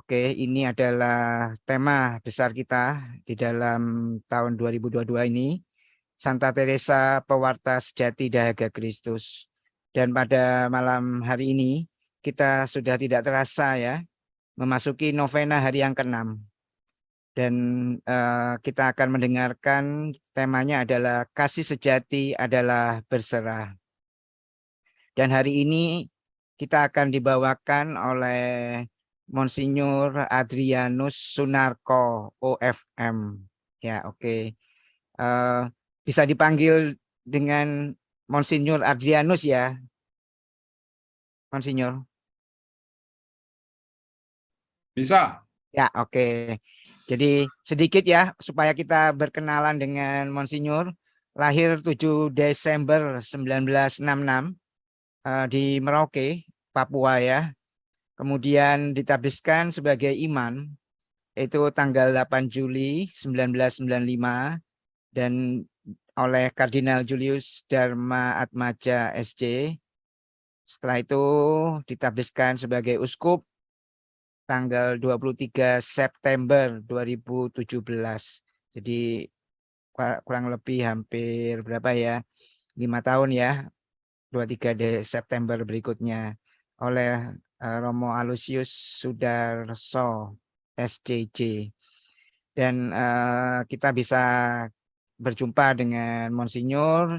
Oke, ini adalah tema besar kita di dalam tahun 2022 ini. Santa Teresa, pewarta sejati dahaga Kristus. Dan pada malam hari ini, kita sudah tidak terasa ya, memasuki novena hari yang ke-6. Dan kita akan mendengarkan temanya adalah kasih sejati adalah berserah. Dan hari ini kita akan dibawakan oleh Monsinyur Adrianus Sunarko, OFM. Ya, oke. Bisa dipanggil dengan Monsinyur Adrianus ya, Monsinyur. Bisa. Ya, oke. Jadi sedikit ya supaya kita berkenalan dengan Monsinyur. Lahir 7 Desember 1966 di Merauke, Papua ya. Kemudian ditabiskan sebagai imam itu tanggal 8 Juli 1995 dan oleh Kardinal Julius Dharma Atmaja SC. Setelah itu ditabiskan sebagai uskup tanggal 23 September 2017. Jadi kurang lebih hampir berapa ya? 5 tahun ya. 23 September berikutnya oleh Romo Alusius Sudarso SCJ. Dan kita bisa berjumpa dengan Monsinyur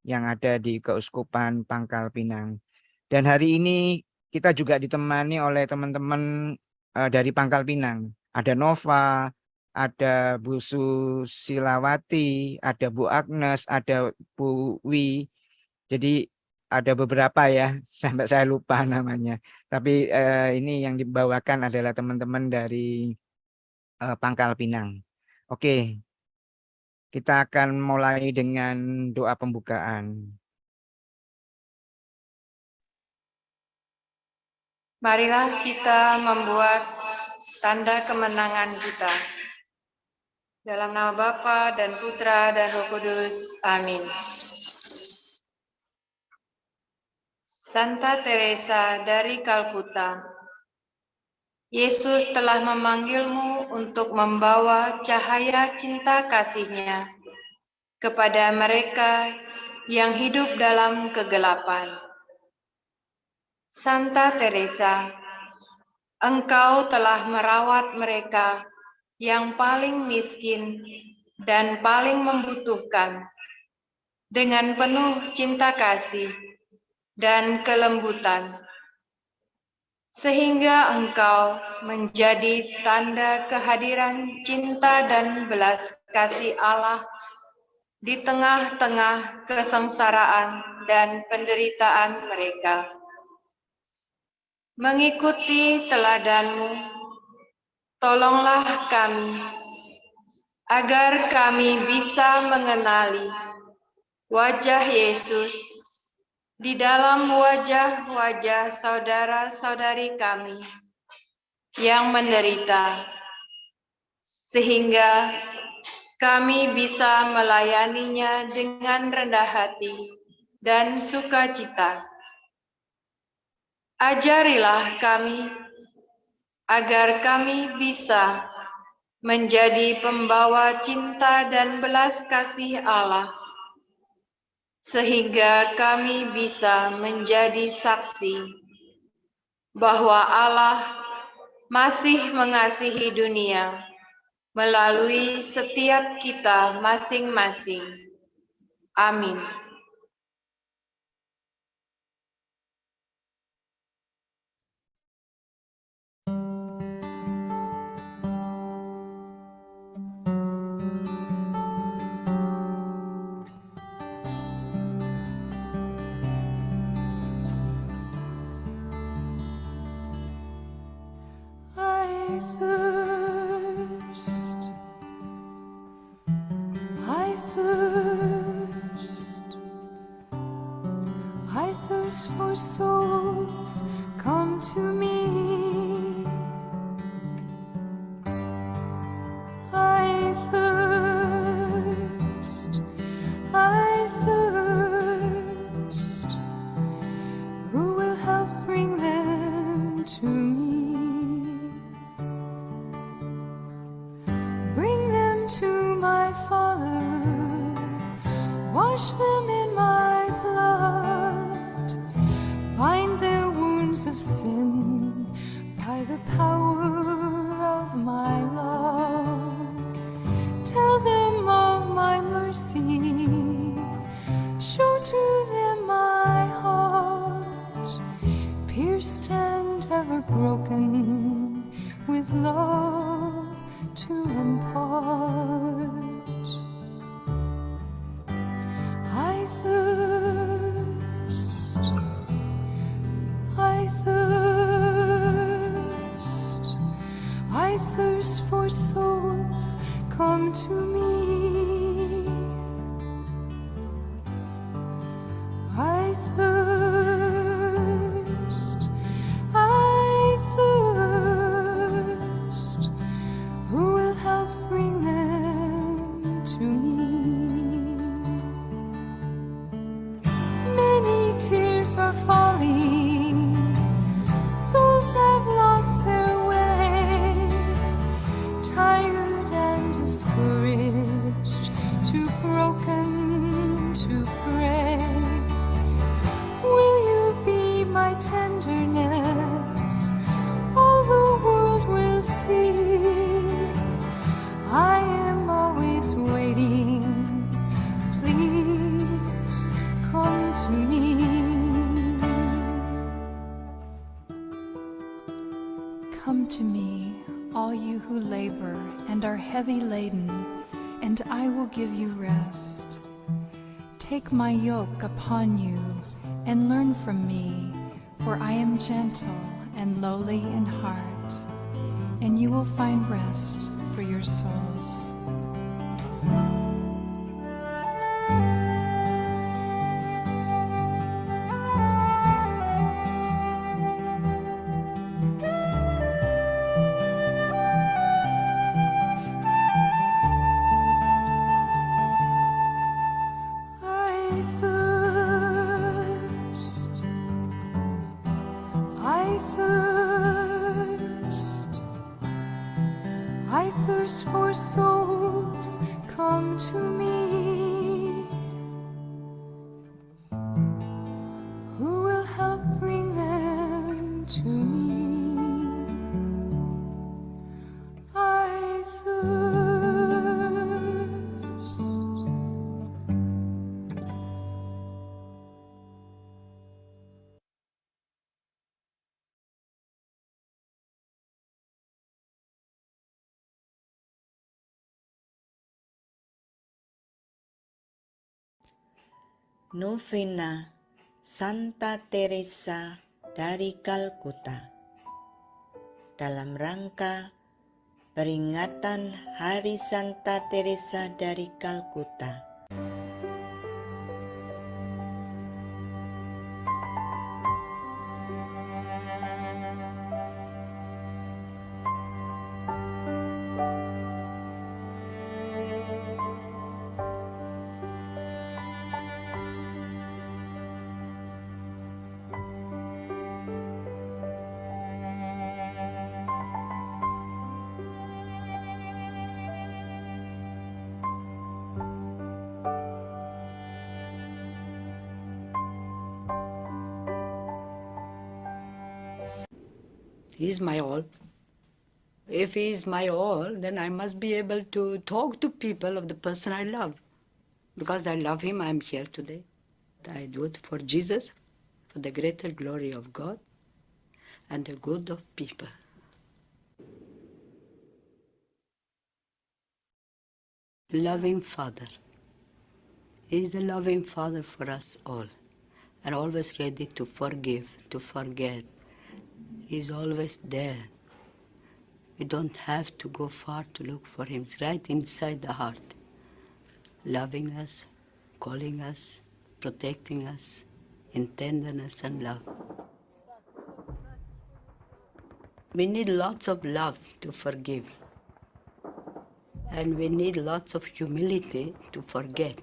yang ada di Keuskupan Pangkal Pinang. Dan hari ini kita juga ditemani oleh teman-teman dari Pangkal Pinang. Ada Nova, ada Bu Susilawati, ada Bu Agnes, ada Bu Wi. Jadi ada beberapa ya, sampai saya lupa namanya. Tapi ini yang dibawakan adalah teman-teman dari Pangkal Pinang. Oke, kita akan mulai dengan doa pembukaan. Marilah kita membuat tanda kemenangan kita. Dalam nama Bapa dan Putra dan Roh Kudus. Amin. Santa Teresa dari Kalkuta, Yesus telah memanggilmu untuk membawa cahaya cinta kasih-Nya kepada mereka yang hidup dalam kegelapan. Santa Teresa, engkau telah merawat mereka yang paling miskin dan paling membutuhkan dengan penuh cinta kasih dan kelembutan, sehingga engkau menjadi tanda kehadiran cinta dan belas kasih Allah di tengah-tengah kesengsaraan dan penderitaan mereka. Mengikuti teladanmu, tolonglah kami, agar kami bisa mengenali wajah Yesus di dalam wajah-wajah saudara-saudari kami yang menderita, sehingga kami bisa melayaninya dengan rendah hati dan sukacita. Ajarilah kami, agar kami bisa menjadi pembawa cinta dan belas kasih Allah, sehingga kami bisa menjadi saksi bahwa Allah masih mengasihi dunia melalui setiap kita masing-masing. Amin. I thirst for souls, come to me. I thirst, who will help bring them to me? are falling, souls have lost their way, tired and discouraged, too broken to pray. Will you be my tenderness? All the world will see. I am always waiting. Please come to me. Come to me, all you who labor and are heavy laden, and I will give you rest. Take my yoke upon you and learn from me, for I am gentle and lowly in heart, and you will find rest for your souls. I thirst, I thirst, I thirst for souls. Come to me. Who will help bring them to me? I thirst. Novena Santa Teresa dari Kalkuta dalam rangka peringatan Hari Santa Teresa dari Kalkuta. He is my all. If he is my all, then I must be able to talk to people of the person I love. Because I love him, I'm here today. I do it for Jesus, for the greater glory of God and the good of people. Loving Father. He is a loving Father for us all, and always ready to forgive, to forget. He's always there. We don't have to go far to look for him. It's right inside the heart, loving us, calling us, protecting us in tenderness and love. We need lots of love to forgive. And we need lots of humility to forget.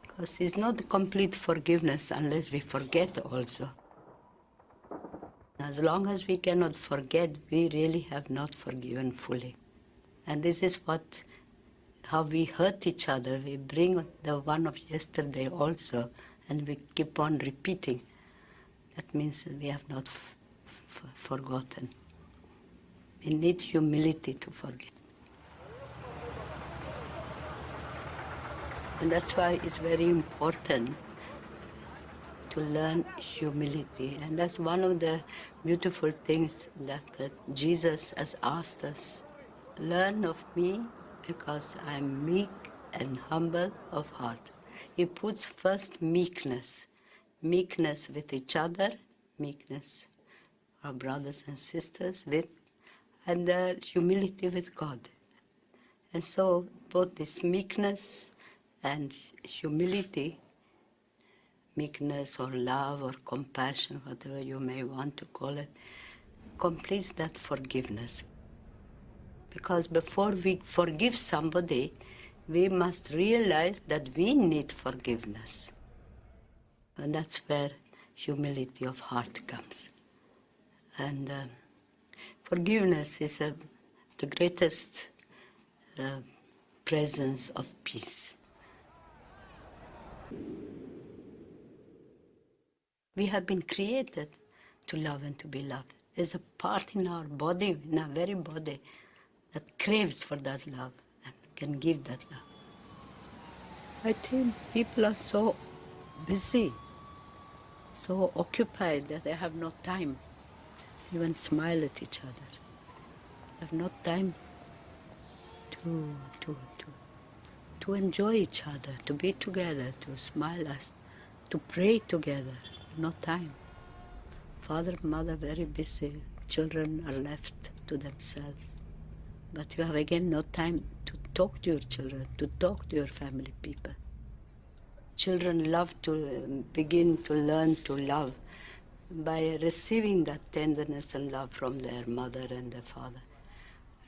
Because it's not complete forgiveness unless we forget also. As long as we cannot forget, we really have not forgiven fully. And this is how we hurt each other. We bring the one of yesterday also, and we keep on repeating. That means that we have not forgotten. We need humility to forget. And that's why it's very important to learn humility. And that's one of the beautiful things that Jesus has asked us. Learn of me because I'm meek and humble of heart. He puts first meekness. Meekness with each other, meekness our brothers and sisters with, and the humility with God. And so both this meekness and humility, meekness or love or compassion, whatever you may want to call it, completes that forgiveness. Because before we forgive somebody, we must realize that we need forgiveness. And that's where humility of heart comes. And forgiveness is the greatest presence of peace. We have been created to love and to be loved. There's a part in our body, in our very body, that craves for that love and can give that love. I think people are so busy, so occupied that they have no time to even smile at each other. They have no time to enjoy each other, to be together, to smile us, to pray together. No time. Father, mother, very busy. Children are left to themselves. But you have again no time to talk to your children, to talk to your family people. Children love to begin to learn to love by receiving that tenderness and love from their mother and their father.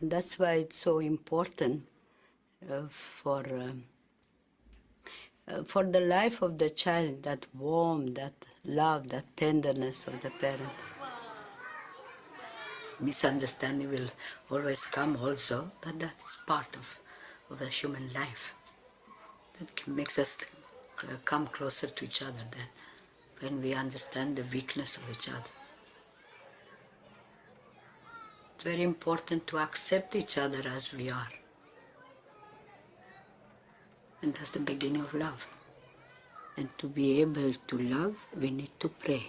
And that's why it's so important for the life of the child, that warmth, that love, that tenderness of the parent. Misunderstanding will always come also, but that is part of the human life. That makes us come closer to each other then, when we understand the weakness of each other. It's very important to accept each other as we are. And that's the beginning of love. And to be able to love, we need to pray.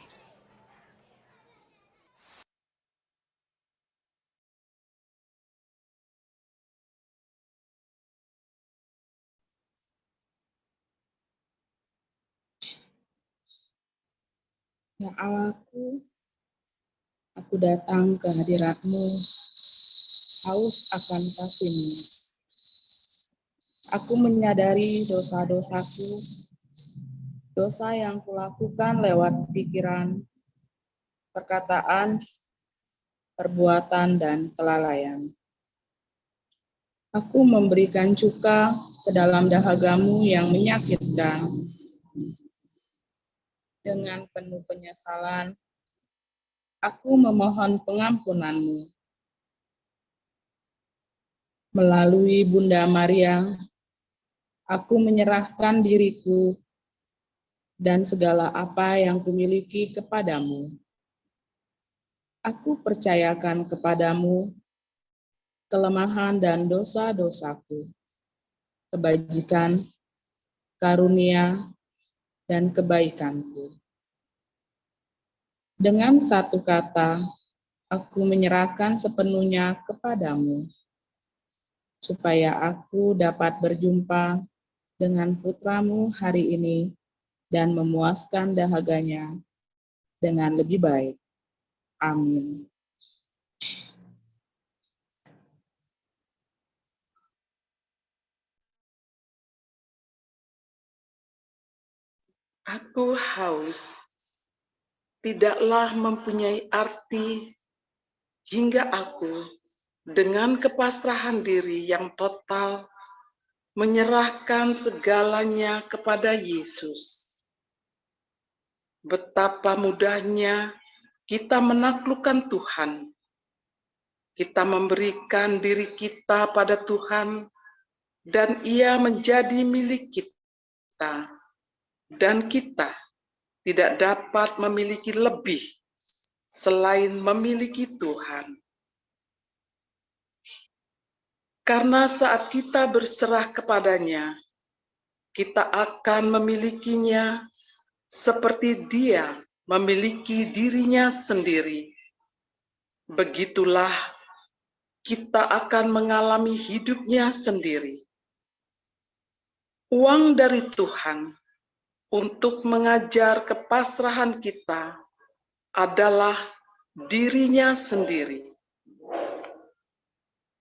Ya Allahku, aku datang ke hadirat-Mu, haus akan kasih-Mu. Aku menyadari dosa-dosaku, dosa yang kulakukan lewat pikiran, perkataan, perbuatan, dan kelalaian. Aku memberikan cuka ke dalam dahaga-Mu yang menyakitkan. Dengan penuh penyesalan, aku memohon pengampunan-Mu. Melalui Bunda Maria, aku menyerahkan diriku dan segala apa yang kumiliki kepadamu. Aku percayakan kepadamu kelemahan dan dosa-dosaku, kebajikan, karunia, dan kebaikanku. Dengan satu kata, aku menyerahkan sepenuhnya kepadamu, supaya aku dapat berjumpa dengan putramu hari ini dan memuaskan dahaganya dengan lebih baik. Amin. Aku haus, tidaklah mempunyai arti hingga aku dengan kepasrahan diri yang total menyerahkan segalanya kepada Yesus. Betapa mudahnya kita menaklukkan Tuhan. Kita memberikan diri kita pada Tuhan dan Ia menjadi milik kita. Dan kita tidak dapat memiliki lebih selain memiliki Tuhan. Karena saat kita berserah kepadanya, kita akan memilikinya seperti Dia memiliki dirinya sendiri. Begitulah kita akan mengalami hidupnya sendiri. Uang dari Tuhan untuk mengajar kepasrahan kita adalah dirinya sendiri.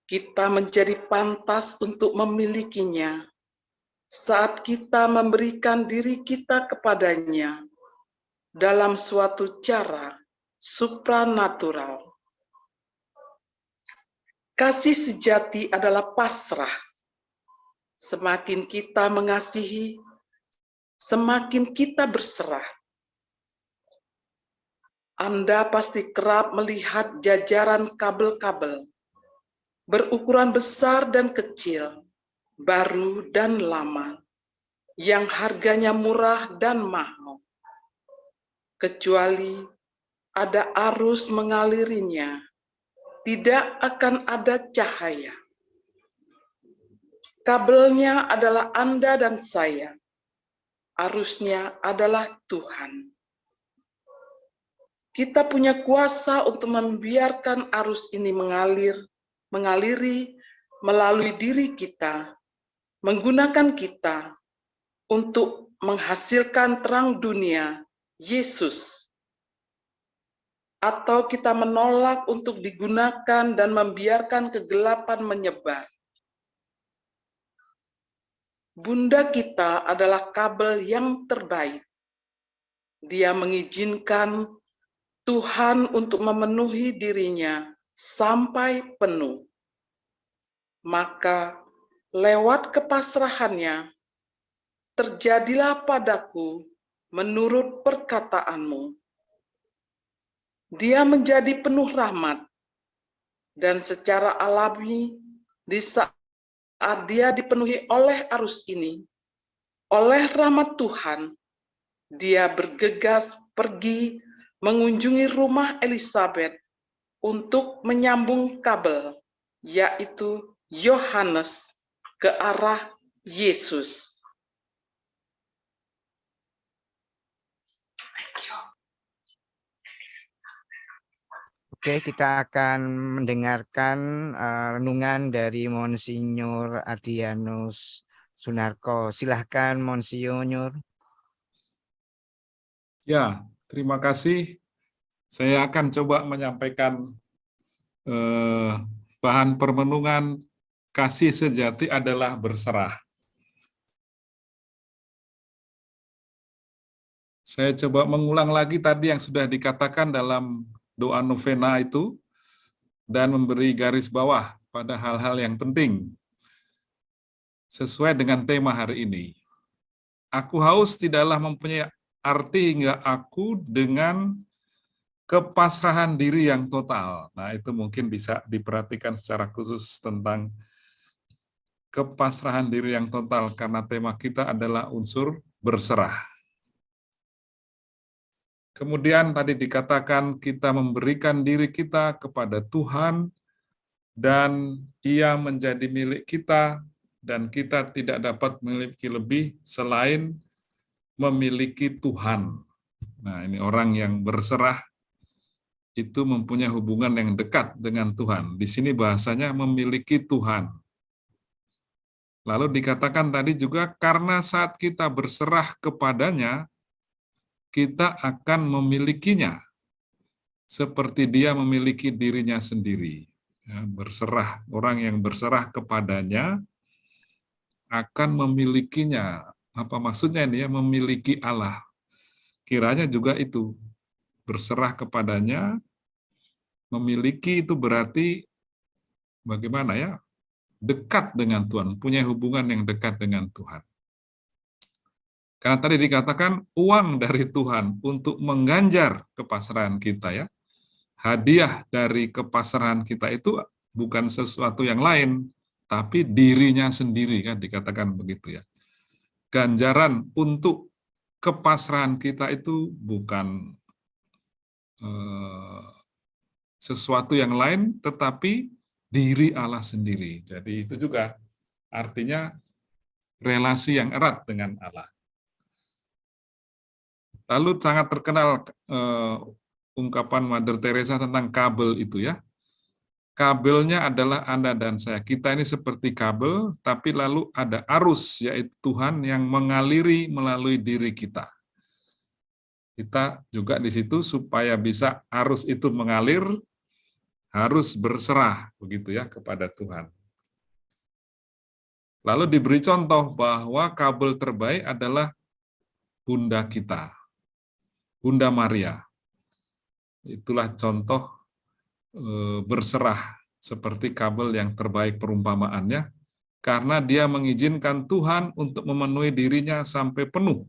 Kita menjadi pantas untuk memilikinya saat kita memberikan diri kita kepadanya dalam suatu cara supranatural. Kasih sejati adalah pasrah. Semakin kita mengasihi, semakin kita berserah Anda pasti kerap melihat jajaran kabel-kabel berukuran besar dan kecil, baru dan lama, yang harganya murah dan mahal. Kecuali ada arus mengalirinya, tidak akan ada cahaya. Kabelnya adalah Anda dan saya. Arusnya adalah Tuhan. Kita punya kuasa untuk membiarkan arus ini mengaliri melalui diri kita, menggunakan kita untuk menghasilkan terang dunia, Yesus. Atau kita menolak untuk digunakan dan membiarkan kegelapan menyebar. Bunda kita adalah kabel yang terbaik. Dia mengizinkan Tuhan untuk memenuhi dirinya sampai penuh. Maka lewat kepasrahannya, terjadilah padaku menurut perkataanmu. Dia menjadi penuh rahmat, dan secara alami di saat dia dipenuhi oleh arus ini, oleh rahmat Tuhan, dia bergegas pergi mengunjungi rumah Elizabeth untuk menyambung kabel, yaitu Yohanes, ke arah Yesus. Oke, kita akan mendengarkan renungan dari Monsinyur Adrianus Sunarko. Silahkan Monsinyur. Ya, terima kasih. Saya akan coba menyampaikan bahan permenungan kasih sejati adalah berserah. Saya coba mengulang lagi tadi yang sudah dikatakan dalam doa novena itu, dan memberi garis bawah pada hal-hal yang penting, sesuai dengan tema hari ini. Aku haus tidaklah mempunyai arti hingga aku dengan kepasrahan diri yang total. Nah, itu mungkin bisa diperhatikan secara khusus tentang kepasrahan diri yang total, karena tema kita adalah unsur berserah. Kemudian tadi dikatakan kita memberikan diri kita kepada Tuhan, dan Ia menjadi milik kita, dan kita tidak dapat memiliki lebih selain memiliki Tuhan. Nah, ini orang yang berserah itu mempunyai hubungan yang dekat dengan Tuhan. Di sini bahasanya memiliki Tuhan. Lalu dikatakan tadi juga, karena saat kita berserah kepadanya, kita akan memilikinya, seperti dia memiliki dirinya sendiri. Ya, berserah, orang yang berserah kepadanya akan memilikinya. Apa maksudnya ini ya, memiliki Allah? Kiranya juga itu, berserah kepadanya, memiliki itu berarti bagaimana ya? Dekat dengan Tuhan, punya hubungan yang dekat dengan Tuhan. Karena tadi dikatakan uang dari Tuhan untuk mengganjar kepasrahan kita ya. Hadiah dari kepasrahan kita itu bukan sesuatu yang lain, tapi dirinya sendiri, kan dikatakan begitu ya. Ganjaran untuk kepasrahan kita itu bukan sesuatu yang lain, tetapi diri Allah sendiri. Jadi itu juga artinya relasi yang erat dengan Allah. Lalu sangat terkenal ungkapan Mother Teresa tentang kabel itu ya. Kabelnya adalah Anda dan saya. Kita ini seperti kabel, tapi lalu ada arus, yaitu Tuhan yang mengaliri melalui diri kita. Kita juga di situ supaya bisa arus itu mengalir, harus berserah begitu ya kepada Tuhan. Lalu diberi contoh bahwa kabel terbaik adalah Bunda kita, Bunda Maria. Itulah contoh berserah seperti kabel yang terbaik perumpamaannya, karena dia mengizinkan Tuhan untuk memenuhi dirinya sampai penuh.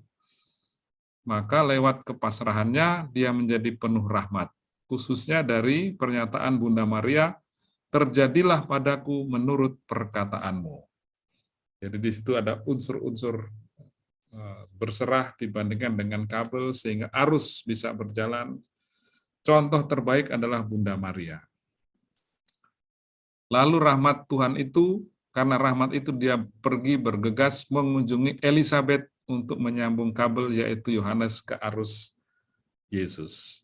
maka lewat kepasrahannya dia menjadi penuh rahmat. Khususnya dari pernyataan Bunda Maria, terjadilah padaku menurut perkataanmu. Jadi di situ ada unsur-unsur berserah dibandingkan dengan kabel sehingga arus bisa berjalan. Contoh terbaik adalah Bunda Maria. Lalu rahmat Tuhan itu, karena rahmat itu dia pergi bergegas mengunjungi Elizabeth untuk menyambung kabel, yaitu Yohanes ke arus Yesus.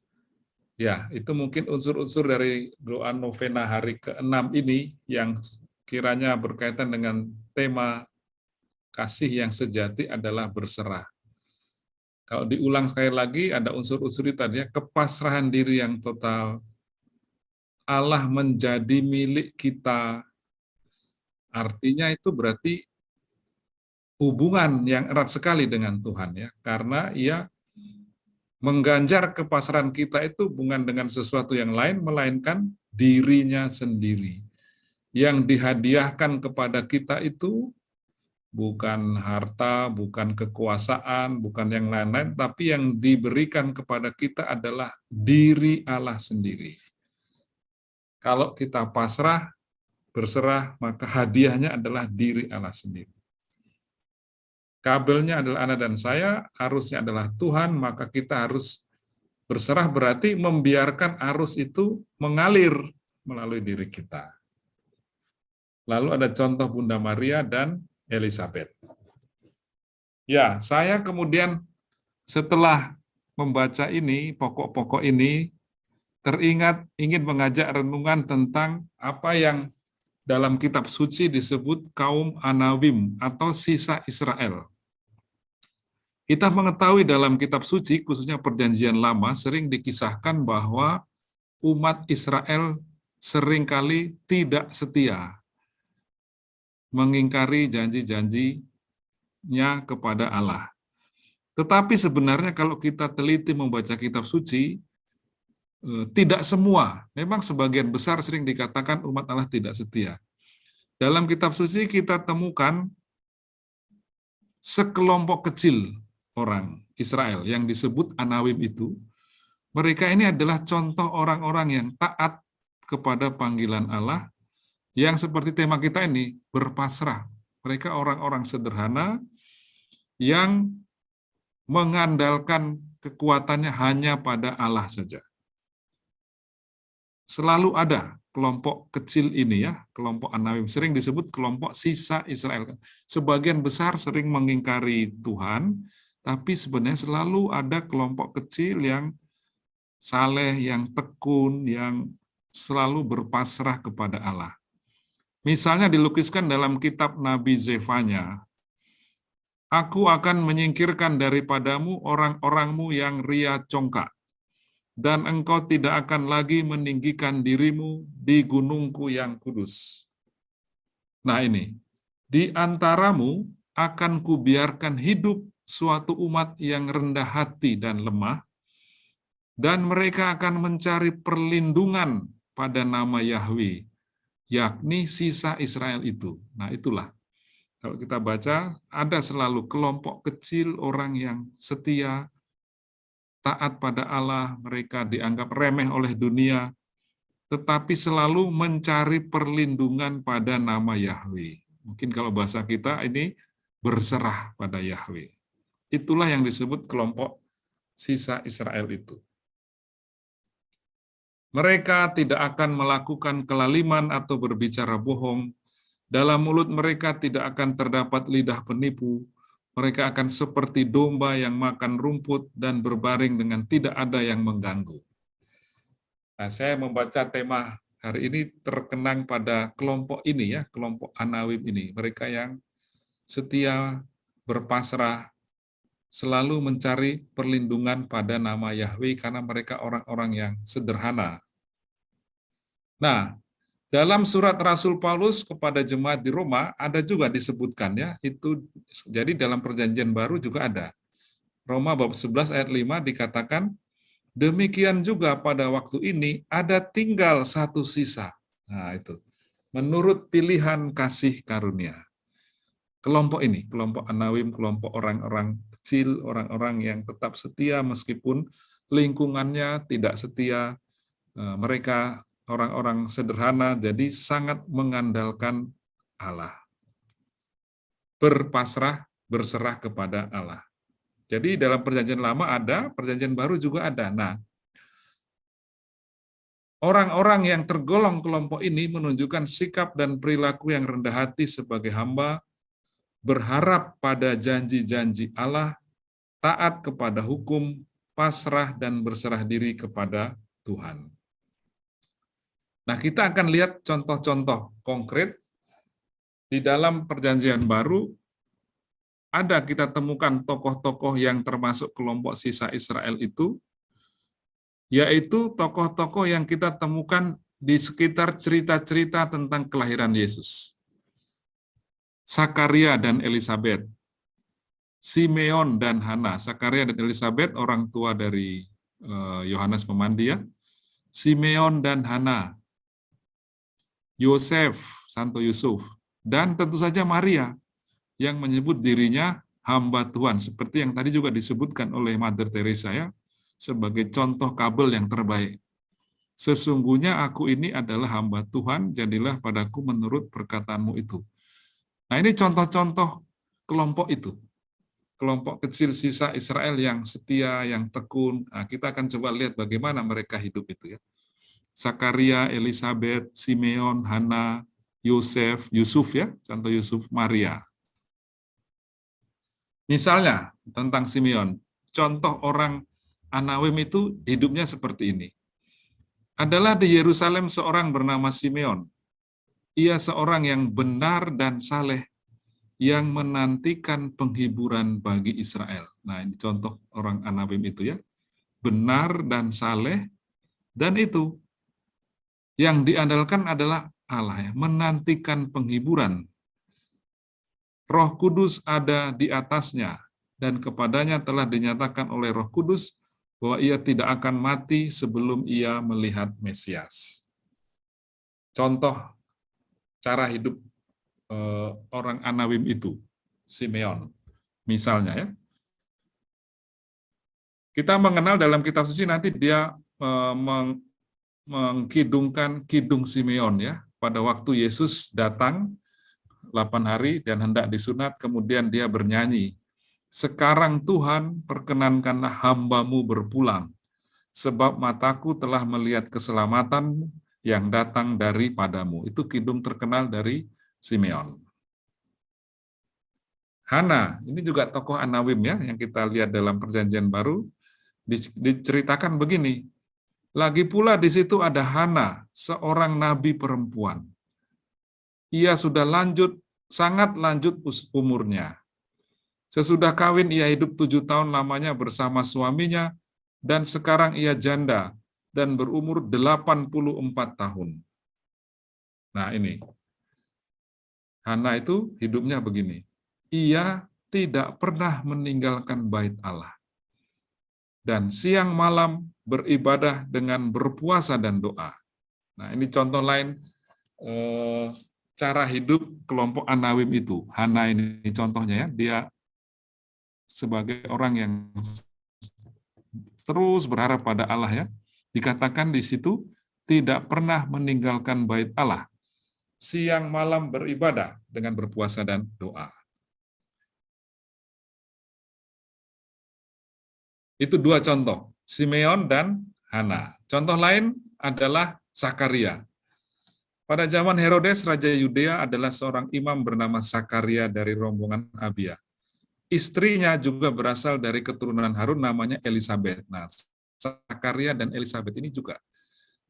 Ya, itu mungkin unsur-unsur dari doa novena hari ke-6 ini yang kiranya berkaitan dengan tema kasih yang sejati adalah berserah. Kalau diulang sekali lagi, ada unsur-unsur itu tadi ya, kepasrahan diri yang total, Allah menjadi milik kita. Artinya itu berarti hubungan yang erat sekali dengan Tuhan ya, karena Ia mengganjar kepasrahan kita itu bukan dengan sesuatu yang lain, melainkan dirinya sendiri. Yang dihadiahkan kepada kita itu bukan harta, bukan kekuasaan, bukan yang lain-lain, tapi yang diberikan kepada kita adalah diri Allah sendiri. Kalau kita pasrah, berserah, maka hadiahnya adalah diri Allah sendiri. Kabelnya adalah Anda dan saya, arusnya adalah Tuhan, maka kita harus berserah berarti membiarkan arus itu mengalir melalui diri kita. Lalu ada contoh Bunda Maria dan Elizabeth. Ya, saya kemudian setelah membaca ini, pokok-pokok ini, teringat ingin mengajak renungan tentang apa yang dalam kitab suci disebut kaum Anawim atau sisa Israel. Kita mengetahui dalam kitab suci, khususnya Perjanjian Lama, sering dikisahkan bahwa umat Israel seringkali tidak setia, mengingkari janji-janjinya kepada Allah. Tetapi sebenarnya kalau kita teliti membaca kitab suci, tidak semua, memang sebagian besar sering dikatakan umat Allah tidak setia. Dalam kitab suci kita temukan sekelompok kecil orang Israel yang disebut Anawim itu. Mereka ini adalah contoh orang-orang yang taat kepada panggilan Allah, yang seperti tema kita ini, berpasrah. Mereka orang-orang sederhana yang mengandalkan kekuatannya hanya pada Allah saja. Selalu ada kelompok kecil ini ya, kelompok Anawim, sering disebut kelompok sisa Israel. Sebagian besar sering mengingkari Tuhan, tapi sebenarnya selalu ada kelompok kecil yang saleh, yang tekun, yang selalu berpasrah kepada Allah. Misalnya dilukiskan dalam kitab Nabi Zefanya, aku akan menyingkirkan daripadamu orang-orangmu yang ria congkak, dan engkau tidak akan lagi meninggikan dirimu di gunungku yang kudus. Nah ini, di antaramu akan kubiarkan hidup suatu umat yang rendah hati dan lemah, dan mereka akan mencari perlindungan pada nama Yahweh, yakni sisa Israel itu. Nah itulah, kalau kita baca, ada selalu kelompok kecil orang yang setia, taat pada Allah, mereka dianggap remeh oleh dunia, tetapi selalu mencari perlindungan pada nama Yahweh. Mungkin kalau bahasa kita ini berserah pada Yahweh. Itulah yang disebut kelompok sisa Israel itu. Mereka tidak akan melakukan kelaliman atau berbicara bohong. Dalam mulut mereka tidak akan terdapat lidah penipu. Mereka akan seperti domba yang makan rumput dan berbaring dengan tidak ada yang mengganggu. Nah, saya membaca tema hari ini terkenang pada kelompok ini ya, kelompok Anawim ini. Mereka yang setia, berpasrah, selalu mencari perlindungan pada nama Yahweh karena mereka orang-orang yang sederhana. Nah, dalam surat Rasul Paulus kepada jemaat di Roma ada juga disebutkan ya, itu jadi dalam Perjanjian Baru juga ada. Roma bab 11 ayat 5 dikatakan, demikian juga pada waktu ini ada tinggal satu sisa. Nah, itu menurut pilihan kasih karunia. kelompok ini, kelompok Anawim, kelompok orang-orang kecil, orang-orang yang tetap setia meskipun lingkungannya tidak setia, mereka orang-orang sederhana, jadi sangat mengandalkan Allah. Berpasrah, berserah kepada Allah. Jadi dalam perjanjian lama ada, perjanjian baru juga ada. Nah, orang-orang yang tergolong kelompok ini menunjukkan sikap dan perilaku yang rendah hati sebagai hamba, berharap pada janji-janji Allah, taat kepada hukum, pasrah dan berserah diri kepada Tuhan. Nah, kita akan lihat contoh-contoh konkret di dalam perjanjian baru. Ada kita temukan tokoh-tokoh yang termasuk kelompok sisa Israel itu, yaitu tokoh-tokoh yang kita temukan di sekitar cerita-cerita tentang kelahiran Yesus. Sakaria dan Elisabet, Simeon dan Hana. Sakaria dan Elisabet orang tua dari Yohanes Pemandi, ya. Simeon dan Hana, Yosef, Santo Yusuf, dan tentu saja Maria yang menyebut dirinya hamba Tuhan, seperti yang tadi juga disebutkan oleh Mother Teresa, ya, sebagai contoh kabel yang terbaik. Sesungguhnya aku ini adalah hamba Tuhan, jadilah padaku menurut perkataanmu itu. Nah, ini contoh-contoh kelompok itu. Kelompok kecil sisa Israel yang setia, yang tekun. Nah, kita akan coba lihat bagaimana mereka hidup itu, ya. Sakaria, Elisabet, Simeon, Hana, Yosef, Yusuf, ya, Santo Yusuf, Maria. Misalnya tentang Simeon, contoh orang Anawim itu hidupnya seperti ini. Adalah di Yerusalem seorang bernama Simeon. Ia seorang yang benar dan saleh, yang menantikan penghiburan bagi Israel. Nah, ini contoh orang Anawim itu, ya. Benar dan saleh, dan itu yang diandalkan adalah Allah, ya, menantikan penghiburan. Roh Kudus ada di atasnya, dan kepadanya telah dinyatakan oleh Roh Kudus bahwa ia tidak akan mati sebelum ia melihat Mesias. Contoh cara hidup orang Anawim itu, Simeon, misalnya, ya. Kita mengenal dalam kitab suci nanti dia mengkidungkan kidung Simeon, ya, pada waktu Yesus datang 8 hari dan hendak disunat, kemudian dia bernyanyi, "Sekarang Tuhan, perkenankanlah hamba-Mu berpulang, sebab mataku telah melihat keselamatan yang datang daripadamu." Itu kidung terkenal dari Simeon. Hana, ini juga tokoh Anawim, ya, yang kita lihat dalam perjanjian baru, diceritakan begini, lagi pula di situ ada Hana, seorang nabi perempuan. Ia sudah sangat lanjut umurnya. Sesudah kawin ia hidup 7 tahun lamanya bersama suaminya, dan sekarang ia janda dan berumur 84 tahun. Nah, ini. Hana itu hidupnya begini. Ia tidak pernah meninggalkan bait Allah. Dan siang malam beribadah dengan berpuasa dan doa. Nah, ini contoh lain cara hidup kelompok Anawim itu. Hana ini contohnya, ya, dia sebagai orang yang terus berharap pada Allah, ya. Dikatakan di situ tidak pernah meninggalkan bait Allah. Siang malam beribadah dengan berpuasa dan doa. Itu 2 contoh, Simeon dan Hana. Contoh lain adalah Sakaria. Pada zaman Herodes, Raja Yudea adalah seorang imam bernama Sakaria dari rombongan Abia. Istrinya juga berasal dari keturunan Harun, namanya Elisabet. Nah, Sakaria dan Elisabet ini juga,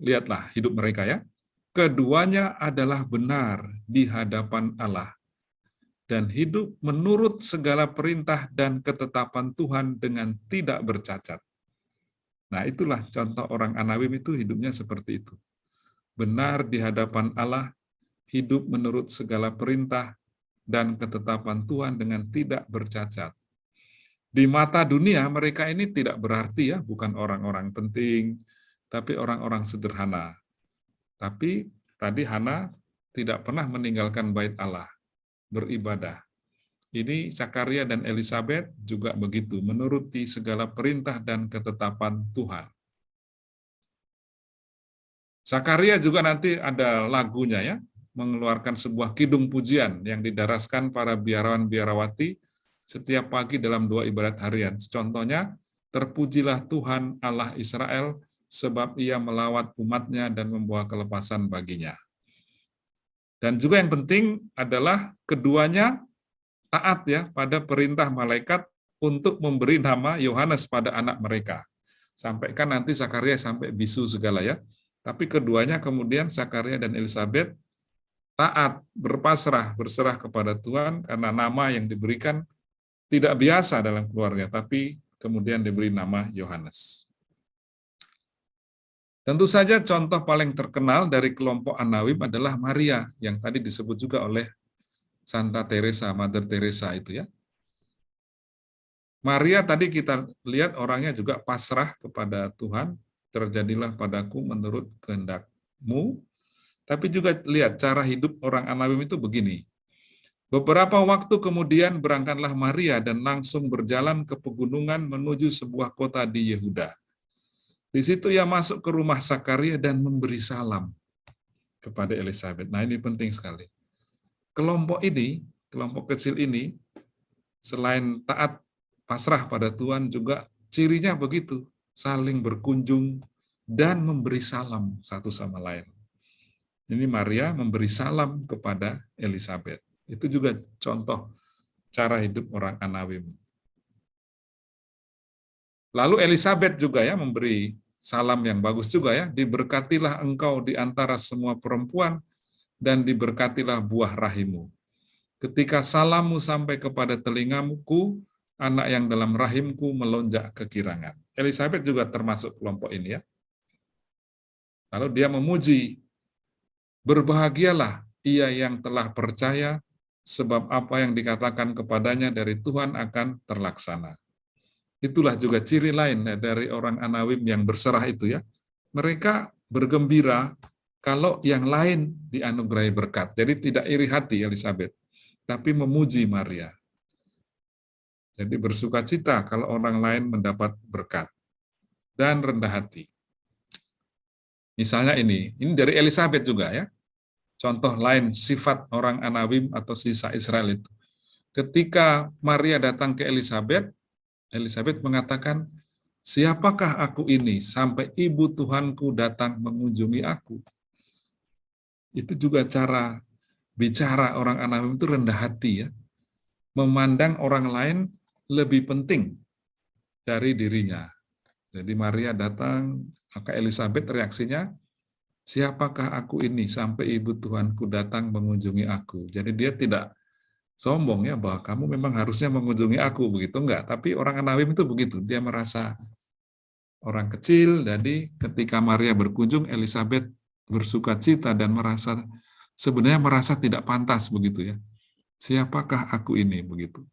lihatlah hidup mereka, ya. Keduanya adalah benar di hadapan Allah dan hidup menurut segala perintah dan ketetapan Tuhan dengan tidak bercacat. Nah, itulah contoh orang Anawim itu hidupnya seperti itu. Benar di hadapan Allah, hidup menurut segala perintah dan ketetapan Tuhan dengan tidak bercacat. Di mata dunia, mereka ini tidak berarti, ya, bukan orang-orang penting, tapi orang-orang sederhana. Tapi tadi Hana tidak pernah meninggalkan bait Allah, beribadah. Ini Zakaria dan Elizabeth juga begitu, menuruti segala perintah dan ketetapan Tuhan. Zakaria juga nanti ada lagunya ya, mengeluarkan sebuah kidung pujian yang didaraskan para biarawan-biarawati setiap pagi dalam 2 ibadat harian. Contohnya, terpujilah Tuhan Allah Israel, sebab ia melawat umatnya dan membawa kelepasan baginya. Dan juga yang penting adalah keduanya taat ya pada perintah malaikat untuk memberi nama Yohanes pada anak mereka. Sampai kan nanti Zakaria sampai bisu segala ya. Tapi keduanya kemudian Zakaria dan Elizabeth taat, berserah kepada Tuhan karena nama yang diberikan tidak biasa dalam keluarga, tapi kemudian diberi nama Yohanes. Tentu saja contoh paling terkenal dari kelompok Anawim adalah Maria, yang tadi disebut juga oleh Santa Teresa, Mother Teresa itu ya. Maria tadi kita lihat orangnya juga pasrah kepada Tuhan, terjadilah padaku menurut kehendak-Mu. Tapi juga lihat cara hidup orang Anawim itu begini. Beberapa waktu kemudian berangkatlah Maria dan langsung berjalan ke pegunungan menuju sebuah kota di Yehuda. Di situ ia masuk ke rumah Zakaria dan memberi salam kepada Elizabeth. Nah, ini penting sekali. Kelompok ini, kelompok kecil ini, selain taat pasrah pada Tuhan, juga cirinya begitu, saling berkunjung dan memberi salam satu sama lain. Ini Maria memberi salam kepada Elizabeth. Itu juga contoh cara hidup orang Anawim. Lalu Elizabeth juga ya memberi salam yang bagus juga ya, diberkatilah engkau di antara semua perempuan dan diberkatilah buah rahimmu. Ketika salammu sampai kepada telingaku, anak yang dalam rahimku melonjak kegirangan. Elizabeth juga termasuk kelompok ini ya. Lalu dia memuji, berbahagialah ia yang telah percaya, sebab apa yang dikatakan kepadanya dari Tuhan akan terlaksana. Itulah juga ciri lain dari orang Anawim yang berserah itu ya. Mereka bergembira kalau yang lain dianugerahi berkat. Jadi tidak iri hati Elizabeth, tapi memuji Maria. Jadi bersukacita kalau orang lain mendapat berkat. Dan rendah hati. Misalnya ini dari Elizabeth juga ya. Contoh lain sifat orang Anawim atau sisa Israel itu. Ketika Maria datang ke Elizabeth, Elizabeth mengatakan, siapakah aku ini sampai ibu Tuhanku datang mengunjungi aku? Itu juga cara bicara orang Anawim itu rendah hati ya. Memandang orang lain lebih penting dari dirinya. Jadi Maria datang, maka Elizabeth reaksinya, siapakah aku ini sampai ibu Tuhanku datang mengunjungi aku? Jadi dia tidak sombong ya bahwa kamu memang harusnya mengunjungi aku, begitu enggak. Tapi orang Anawim itu begitu, dia merasa orang kecil, jadi ketika Maria berkunjung, Elizabeth bersukacita dan sebenarnya merasa tidak pantas begitu ya. Siapakah aku ini begitu?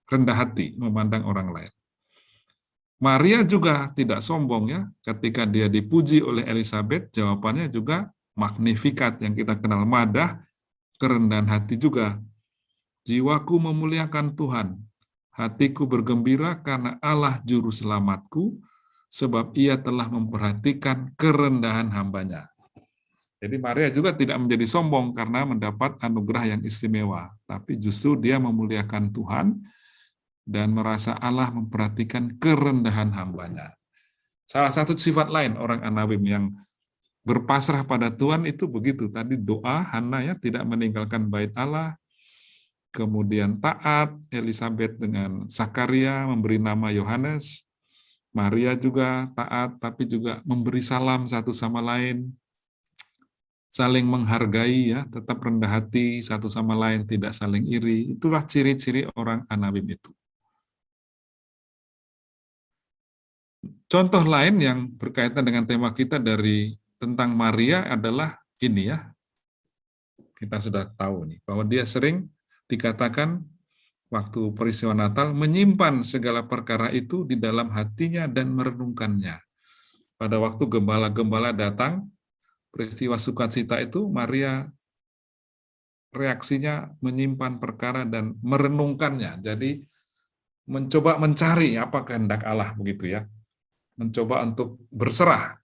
Rendah hati memandang orang lain. Maria juga tidak sombong ya, ketika dia dipuji oleh Elizabeth, jawabannya juga magnifikat yang kita kenal, madah, kerendahan hati juga. Jiwaku memuliakan Tuhan, hatiku bergembira karena Allah juru selamatku, sebab ia telah memperhatikan kerendahan hambanya. Jadi Maria juga tidak menjadi sombong karena mendapat anugerah yang istimewa, tapi justru dia memuliakan Tuhan, dan merasa Allah memperhatikan kerendahan hambanya. Salah satu sifat lain orang Anawim yang berpasrah pada Tuhan itu begitu. Tadi doa Hana ya, tidak meninggalkan bait Allah, kemudian taat Elizabeth dengan Zakaria memberi nama Yohanes, Maria juga taat tapi juga memberi salam satu sama lain, saling menghargai ya, tetap rendah hati satu sama lain, tidak saling iri. Itulah ciri-ciri orang Anawim itu. Contoh lain yang berkaitan dengan tema kita tentang Maria adalah ini ya. Kita sudah tahu nih bahwa dia sering dikatakan waktu peristiwa Natal menyimpan segala perkara itu di dalam hatinya dan merenungkannya. Pada waktu gembala-gembala datang, peristiwa sukacita itu Maria reaksinya menyimpan perkara dan merenungkannya. Jadi mencoba mencari apa kehendak Allah begitu ya. Mencoba untuk berserah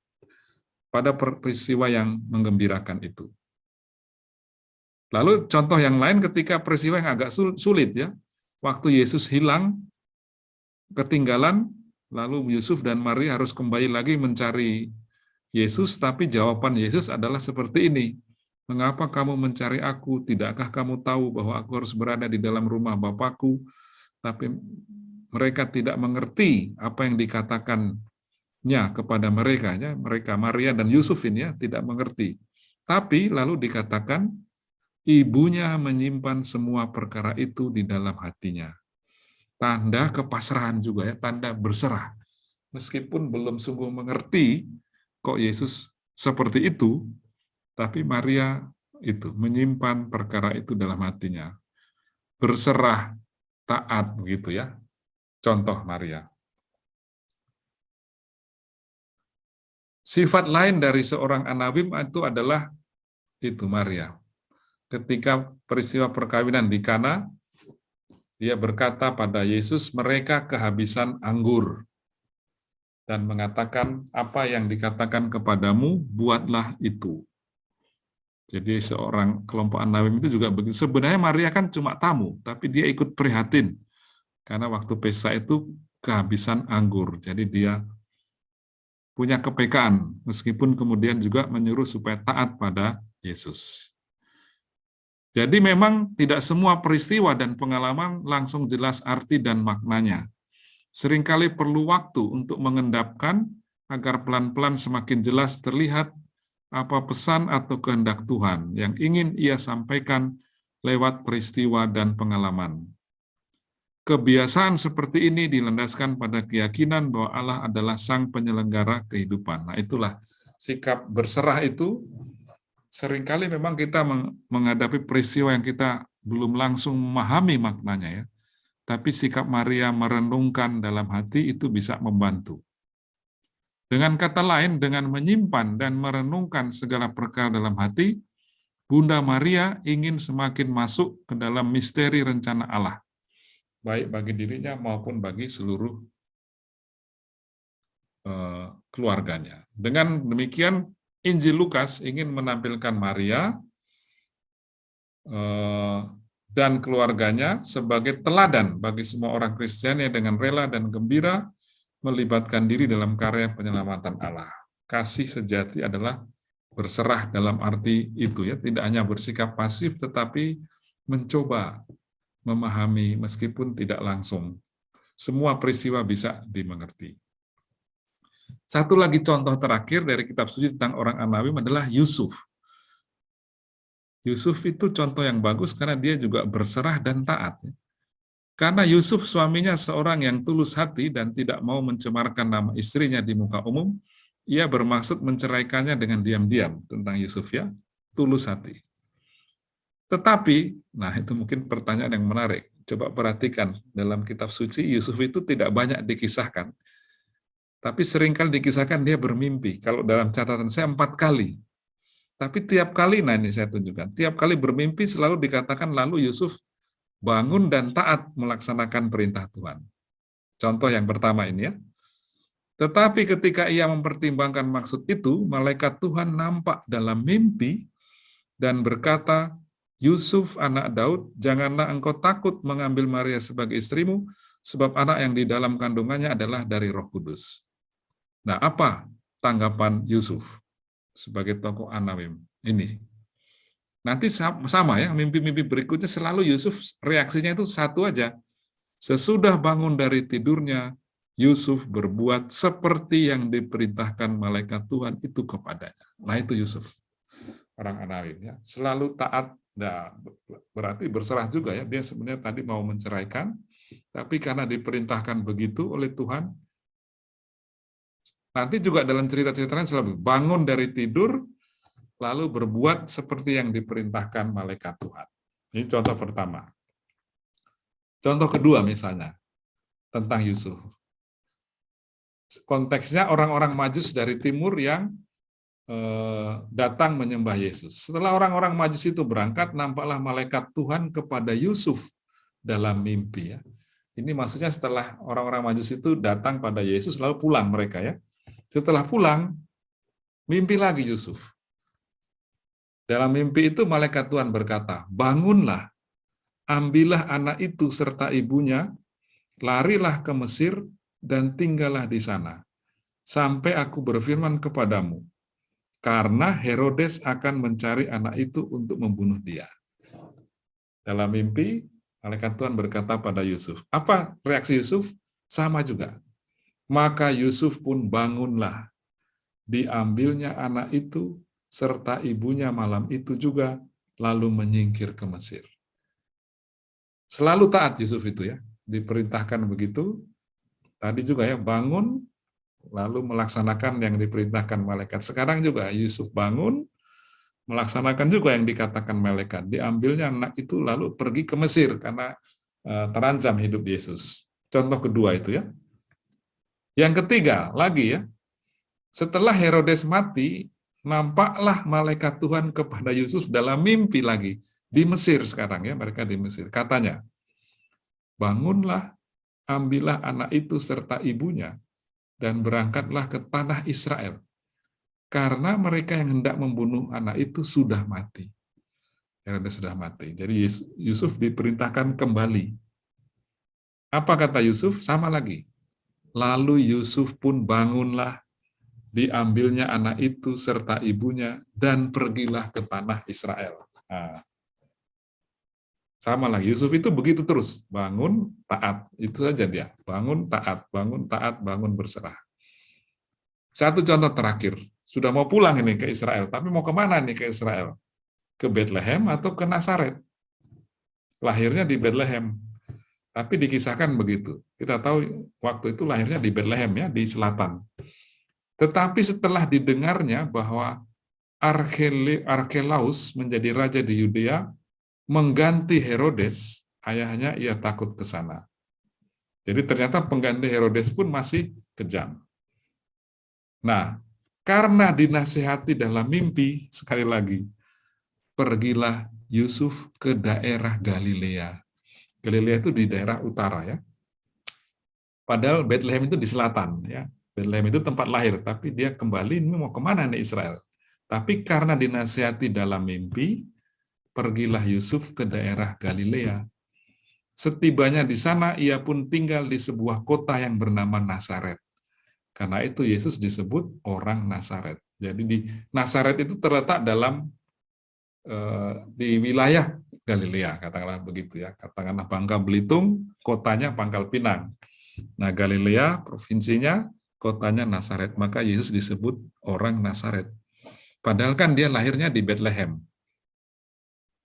pada peristiwa yang menggembirakan itu. Lalu contoh yang lain ketika peristiwa yang agak sulit ya. Waktu Yesus hilang, ketinggalan, lalu Yusuf dan Maria harus kembali lagi mencari Yesus, tapi jawaban Yesus adalah seperti ini. Mengapa kamu mencari aku? Tidakkah kamu tahu bahwa aku harus berada di dalam rumah Bapakku? Tapi mereka tidak mengerti apa yang dikatakannya kepada mereka. Ya. Mereka, Maria dan Yusuf ini ya, tidak mengerti. Tapi lalu dikatakan, ibunya menyimpan semua perkara itu di dalam hatinya. Tanda kepasrahan juga ya, tanda berserah. Meskipun belum sungguh mengerti kok Yesus seperti itu, tapi Maria itu menyimpan perkara itu dalam hatinya. Berserah, taat begitu ya. Contoh Maria. Sifat lain dari seorang Anawim itu adalah itu Maria. Ketika peristiwa perkawinan di Kana, dia berkata pada Yesus, mereka kehabisan anggur. Dan mengatakan, apa yang dikatakan kepadamu, buatlah itu. Jadi seorang kelompok Anawim itu juga begitu. Sebenarnya Maria kan cuma tamu, tapi dia ikut prihatin. Karena waktu pesta itu kehabisan anggur. Jadi dia punya kepekaan, meskipun kemudian juga menyuruh supaya taat pada Yesus. Jadi memang tidak semua peristiwa dan pengalaman langsung jelas arti dan maknanya. Seringkali perlu waktu untuk mengendapkan agar pelan-pelan semakin jelas terlihat apa pesan atau kehendak Tuhan yang ingin Ia sampaikan lewat peristiwa dan pengalaman. Kebiasaan seperti ini dilandaskan pada keyakinan bahwa Allah adalah Sang Penyelenggara kehidupan. Nah, itulah sikap berserah itu. Seringkali memang kita menghadapi peristiwa yang kita belum langsung memahami maknanya ya. Tapi sikap Maria merenungkan dalam hati itu bisa membantu. Dengan kata lain, dengan menyimpan dan merenungkan segala perkara dalam hati, Bunda Maria ingin semakin masuk ke dalam misteri rencana Allah, baik bagi dirinya maupun bagi seluruh keluarganya. Dengan demikian, Injil Lukas ingin menampilkan Maria dan keluarganya sebagai teladan bagi semua orang Kristen yang dengan rela dan gembira melibatkan diri dalam karya penyelamatan Allah. Kasih sejati adalah berserah dalam arti itu ya, tidak hanya bersikap pasif tetapi mencoba memahami meskipun tidak langsung. Semua peristiwa bisa dimengerti. Satu lagi contoh terakhir dari kitab suci tentang orang Anawim adalah Yusuf. Yusuf itu contoh yang bagus karena dia juga berserah dan taat. Karena Yusuf suaminya seorang yang tulus hati dan tidak mau mencemarkan nama istrinya di muka umum, ia bermaksud menceraikannya dengan diam-diam tentang Yusuf ya, tulus hati. Tetapi, nah itu mungkin pertanyaan yang menarik. Coba perhatikan dalam kitab suci, Yusuf itu tidak banyak dikisahkan. Tapi seringkali dikisahkan dia bermimpi. Kalau dalam catatan saya 4 kali. Tapi tiap kali, nah ini saya tunjukkan, tiap kali bermimpi selalu dikatakan lalu Yusuf bangun dan taat melaksanakan perintah Tuhan. Contoh yang pertama ini ya. Tetapi ketika ia mempertimbangkan maksud itu, malaikat Tuhan nampak dalam mimpi dan berkata, Yusuf anak Daud, janganlah engkau takut mengambil Maria sebagai istrimu, sebab anak yang di dalam kandungannya adalah dari Roh Kudus. Nah, apa tanggapan Yusuf sebagai tokoh Anawim ini? Nanti sama ya, mimpi-mimpi berikutnya selalu Yusuf reaksinya itu satu aja. Sesudah bangun dari tidurnya, Yusuf berbuat seperti yang diperintahkan malaikat Tuhan itu kepadanya. Nah itu Yusuf, orang Anawim ya, selalu taat. Nah, berarti berserah juga ya, dia sebenarnya tadi mau menceraikan, tapi karena diperintahkan begitu oleh Tuhan, nanti juga dalam cerita-cerita lain selalu bangun dari tidur, lalu berbuat seperti yang diperintahkan malaikat Tuhan. Ini contoh pertama. Contoh kedua misalnya, tentang Yusuf. Konteksnya orang-orang Majus dari timur yang datang menyembah Yesus. Setelah orang-orang Majus itu berangkat, nampaklah malaikat Tuhan kepada Yusuf dalam mimpi. Ya. Ini maksudnya setelah orang-orang Majus itu datang pada Yesus, lalu pulang mereka. Ya. Setelah pulang, mimpi lagi Yusuf. Dalam mimpi itu malaikat Tuhan berkata, bangunlah, ambillah anak itu serta ibunya, larilah ke Mesir, dan tinggallah di sana, sampai aku berfirman kepadamu, karena Herodes akan mencari anak itu untuk membunuh dia. Dalam mimpi, malaikat Tuhan berkata pada Yusuf. Apa reaksi Yusuf? Sama juga. Maka Yusuf pun bangunlah. Diambilnya anak itu, serta ibunya malam itu juga, lalu menyingkir ke Mesir. Selalu taat Yusuf itu ya. Diperintahkan begitu. Tadi juga ya, bangun, lalu melaksanakan yang diperintahkan malaikat. Sekarang juga Yusuf bangun, melaksanakan juga yang dikatakan malaikat. Diambilnya anak itu lalu pergi ke Mesir karena terancam hidup Yesus. Contoh kedua itu ya. Yang ketiga lagi ya, setelah Herodes mati, nampaklah malaikat Tuhan kepada Yusuf dalam mimpi lagi. Di Mesir sekarang ya, mereka di Mesir. Katanya, bangunlah, ambillah anak itu serta ibunya, dan berangkatlah ke tanah Israel. Karena mereka yang hendak membunuh anak itu sudah mati. Herodes sudah mati. Jadi Yusuf diperintahkan kembali. Apa kata Yusuf? Sama lagi. Lalu Yusuf pun bangunlah, diambilnya anak itu serta ibunya, dan pergilah ke tanah Israel. Nah, sama lagi, Yusuf itu begitu terus. Bangun, taat. Itu saja dia. Bangun, taat. Bangun, taat. Bangun, berserah. Satu contoh terakhir. Sudah mau pulang ini ke Israel. Tapi mau kemana nih ke Israel? Ke Bethlehem atau ke Nazaret? Lahirnya di Bethlehem. Tapi dikisahkan begitu. Kita tahu waktu itu lahirnya di Bethlehem ya, di selatan. Tetapi setelah didengarnya bahwa Arkelaus menjadi raja di Yudea, mengganti Herodes, ayahnya ia takut ke sana. Jadi ternyata pengganti Herodes pun masih kejam. Nah, karena dinasihati dalam mimpi, sekali lagi, pergilah Yusuf ke daerah Galilea. Galilea itu di daerah utara ya. Padahal Bethlehem itu di selatan ya. Bethlehem itu tempat lahir, tapi dia kembali ini mau kemana nih Israel? Tapi karena dinasihati dalam mimpi, pergilah Yusuf ke daerah Galilea. Setibanya di sana, ia pun tinggal di sebuah kota yang bernama Nazaret. Karena itu Yesus disebut orang Nazaret. Jadi di Nazaret itu terletak dalam di wilayah Galilea, katakanlah begitu ya. Katakanlah Bangka Belitung, kotanya Pangkal Pinang. Nah, Galilea, provinsinya, kotanya Nazaret. Maka Yesus disebut orang Nazaret. Padahal kan dia lahirnya di Bethlehem.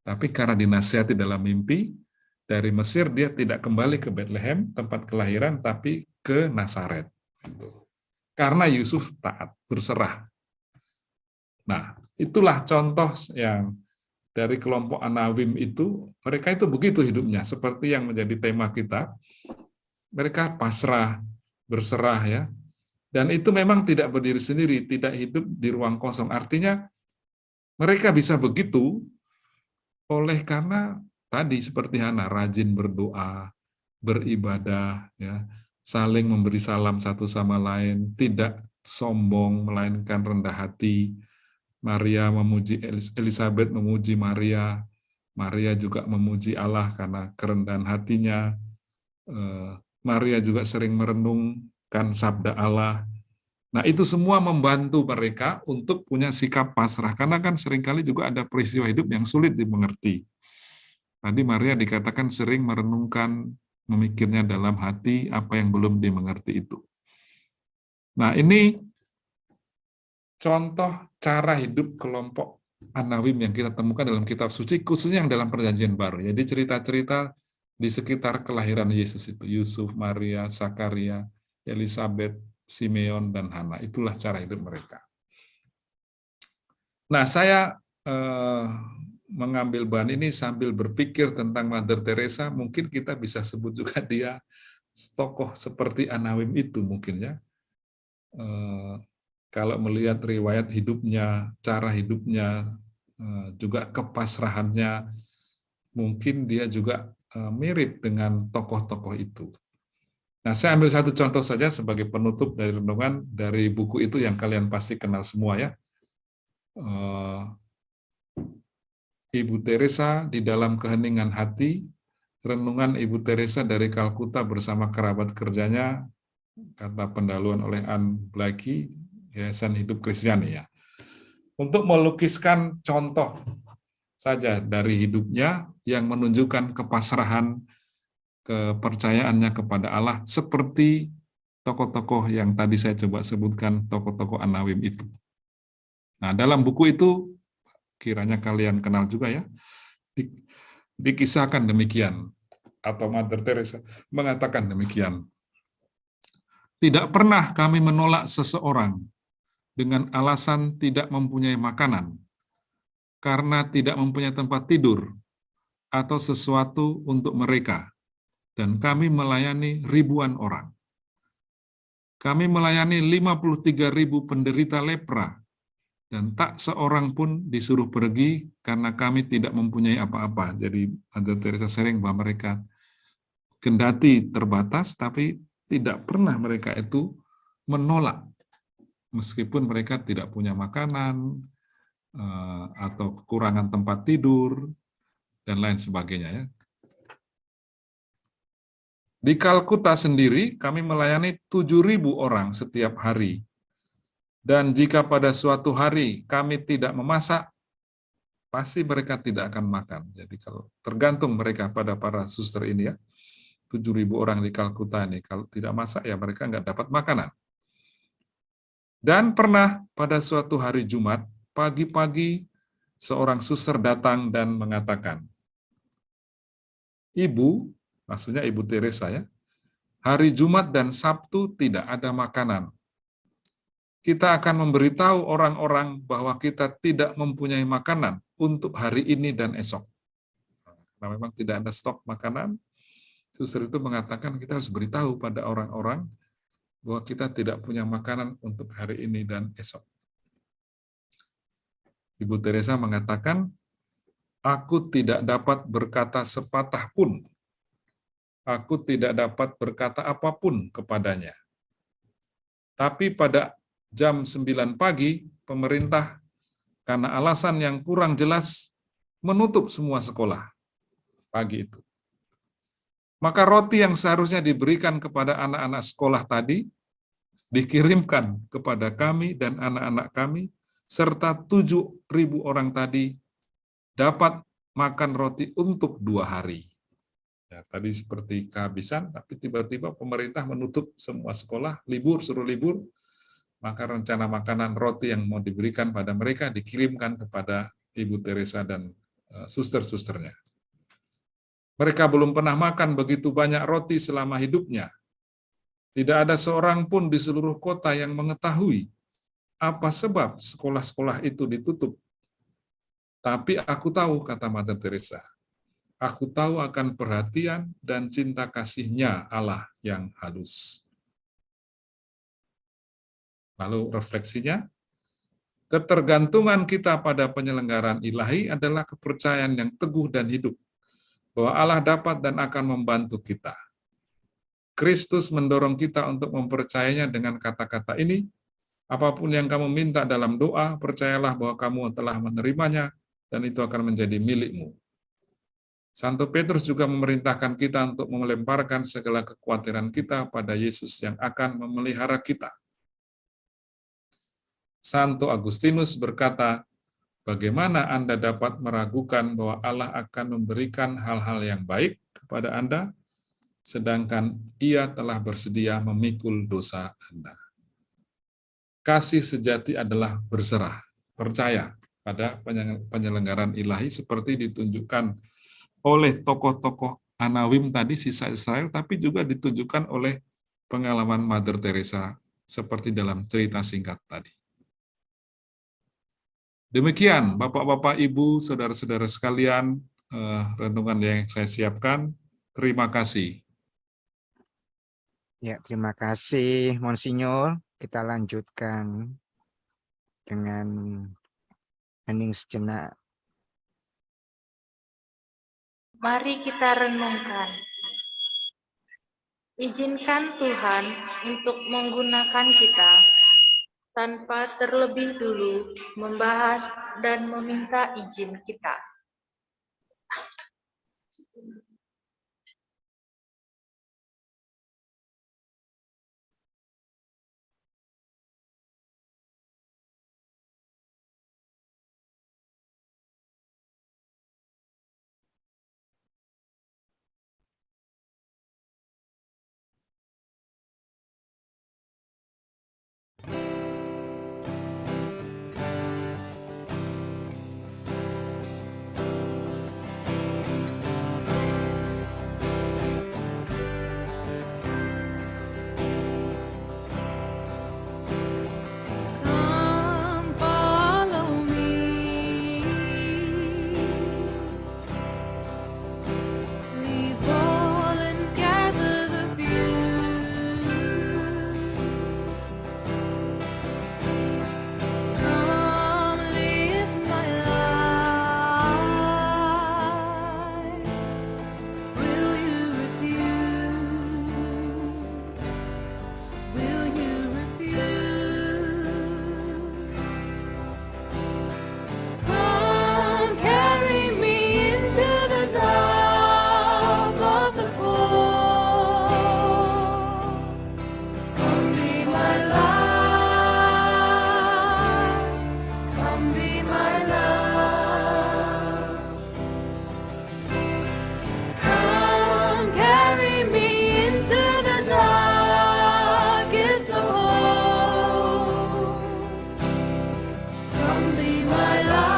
Tapi karena dinasihati dalam mimpi, dari Mesir dia tidak kembali ke Bethlehem, tempat kelahiran, tapi ke Nazaret. Karena Yusuf taat, berserah. Nah, itulah contoh yang dari kelompok Anawim itu, mereka itu begitu hidupnya, seperti yang menjadi tema kita. Mereka pasrah, berserah ya. Dan itu memang tidak berdiri sendiri, tidak hidup di ruang kosong. Artinya mereka bisa begitu oleh karena tadi seperti Hana, rajin berdoa, beribadah, ya, saling memberi salam satu sama lain, tidak sombong, melainkan rendah hati. Maria memuji Elizabeth, memuji Maria. Maria juga memuji Allah karena kerendahan hatinya. Maria juga sering merenungkan sabda Allah. Nah, itu semua membantu mereka untuk punya sikap pasrah. Karena kan seringkali juga ada peristiwa hidup yang sulit dimengerti. Tadi Maria dikatakan sering merenungkan, memikirnya dalam hati apa yang belum dimengerti itu. Nah, ini contoh cara hidup kelompok Anawim yang kita temukan dalam kitab suci, khususnya yang dalam perjanjian baru. Jadi cerita-cerita di sekitar kelahiran Yesus itu, Yusuf, Maria, Zakaria, Elizabeth, Simeon, dan Hana. Itulah cara hidup mereka. Nah, saya mengambil bahan ini sambil berpikir tentang Mother Teresa, mungkin kita bisa sebut juga dia tokoh seperti Anawim itu mungkin ya. kalau melihat riwayat hidupnya, cara hidupnya, juga kepasrahannya, mungkin dia juga mirip dengan tokoh-tokoh itu. Nah, saya ambil satu contoh saja sebagai penutup dari renungan dari buku itu yang kalian pasti kenal semua ya. Ibu Teresa di dalam keheningan hati, renungan Ibu Teresa dari Kalkuta bersama kerabat kerjanya, kata pendaluan oleh Anne Blakey, Yayasan Hidup Kristiani ya. Untuk melukiskan contoh saja dari hidupnya yang menunjukkan kepasrahan, kepercayaannya kepada Allah seperti tokoh-tokoh yang tadi saya coba sebutkan, tokoh-tokoh Anawim itu. Nah, dalam buku itu, kiranya kalian kenal juga ya, dikisahkan demikian, atau Mother Teresa mengatakan demikian. Tidak pernah kami menolak seseorang dengan alasan tidak mempunyai makanan, karena tidak mempunyai tempat tidur, atau sesuatu untuk mereka, dan kami melayani ribuan orang. Kami melayani 53.000 penderita lepra, dan tak seorang pun disuruh pergi karena kami tidak mempunyai apa-apa. Jadi Mother Teresa sering bahwa mereka kendati terbatas, tapi tidak pernah mereka itu menolak, meskipun mereka tidak punya makanan, atau kekurangan tempat tidur, dan lain sebagainya. Ya. Di Kalkuta sendiri, kami melayani 7.000 orang setiap hari. Dan jika pada suatu hari kami tidak memasak, pasti mereka tidak akan makan. Jadi kalau tergantung mereka pada para suster ini ya, 7.000 orang di Kalkuta ini, kalau tidak masak ya mereka nggak dapat makanan. Dan pernah pada suatu hari Jumat, pagi-pagi seorang suster datang dan mengatakan, Ibu, maksudnya Ibu Teresa ya, hari Jumat dan Sabtu tidak ada makanan. Kita akan memberitahu orang-orang bahwa kita tidak mempunyai makanan untuk hari ini dan esok. Karena memang tidak ada stok makanan, suster itu mengatakan kita harus beritahu pada orang-orang bahwa kita tidak punya makanan untuk hari ini dan esok. Ibu Teresa mengatakan, aku tidak dapat berkata sepatah pun. Aku tidak dapat berkata apapun kepadanya. Tapi pada jam 9 pagi, pemerintah karena alasan yang kurang jelas menutup semua sekolah pagi itu. Maka roti yang seharusnya diberikan kepada anak-anak sekolah tadi dikirimkan kepada kami dan anak-anak kami, serta 7.000 orang tadi dapat makan roti untuk 2 hari. Ya, tadi seperti kehabisan, tapi tiba-tiba pemerintah menutup semua sekolah, suruh libur, maka rencana makanan roti yang mau diberikan pada mereka dikirimkan kepada Ibu Teresa dan suster-susternya. Mereka belum pernah makan begitu banyak roti selama hidupnya. Tidak ada seorang pun di seluruh kota yang mengetahui apa sebab sekolah-sekolah itu ditutup. Tapi aku tahu, kata Mother Teresa, aku tahu akan perhatian dan cinta kasih-Nya Allah yang halus. Lalu refleksinya, ketergantungan kita pada penyelenggaraan ilahi adalah kepercayaan yang teguh dan hidup, bahwa Allah dapat dan akan membantu kita. Kristus mendorong kita untuk mempercayainya dengan kata-kata ini, apapun yang kamu minta dalam doa, percayalah bahwa kamu telah menerimanya, dan itu akan menjadi milikmu. Santo Petrus juga memerintahkan kita untuk melemparkan segala kekhawatiran kita pada Yesus yang akan memelihara kita. Santo Agustinus berkata, bagaimana Anda dapat meragukan bahwa Allah akan memberikan hal-hal yang baik kepada Anda, sedangkan Ia telah bersedia memikul dosa Anda. Kasih sejati adalah berserah, percaya pada penyelenggaraan ilahi seperti ditunjukkan oleh tokoh-tokoh Anawim tadi, sisa Israel, tapi juga ditunjukkan oleh pengalaman Mother Teresa seperti dalam cerita singkat tadi. Demikian, Bapak-Bapak, Ibu, Saudara-saudara sekalian, renungan yang saya siapkan. Terima kasih. Ya, terima kasih, Monsinyur. Kita lanjutkan dengan hening sejenak. Mari kita renungkan. Izinkan Tuhan untuk menggunakan kita tanpa terlebih dulu membahas dan meminta izin kita. Come follow me. Leave all and gather the few. Come live my life. Will you refuse? Will you refuse? Come carry me into the dark of the cold. Come be my light. Come be my love. Come carry me into the darkest of holes. Come be my light.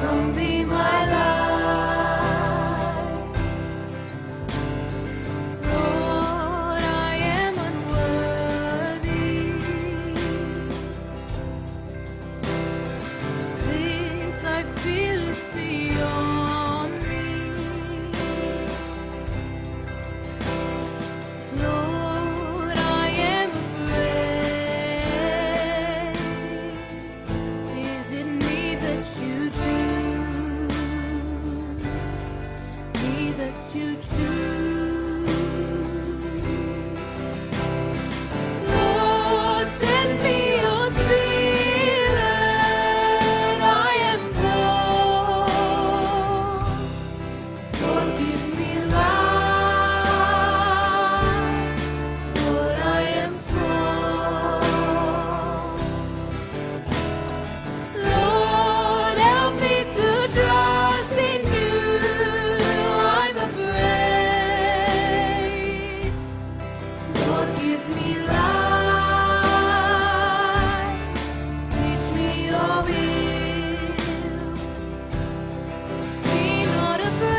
Come be my light. Lord, I am unworthy. This I feel is beyond me. Lord, I am afraid. Is it me that you choose? Me that you choose? Lord, send me your spirit. I am poor. Lord, give me life. Lord, I am small. Lord, help me to trust in you. I'm afraid. Lord, give me life. Teach me your will. Be not afraid,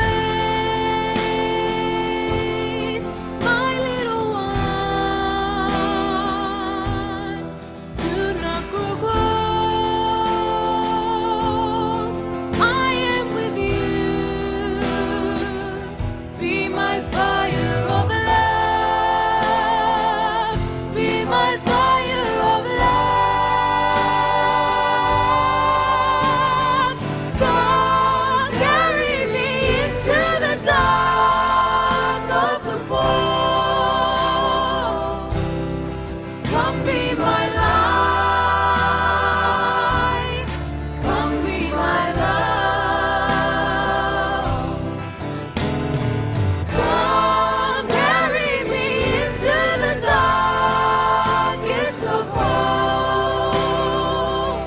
my little one. Do not grow cold. I am with you. Be my fire of love. Be my fire of love. Come carry me into the dark of the world. Come be my light. Come be my love. Come carry me into the darkest of holes.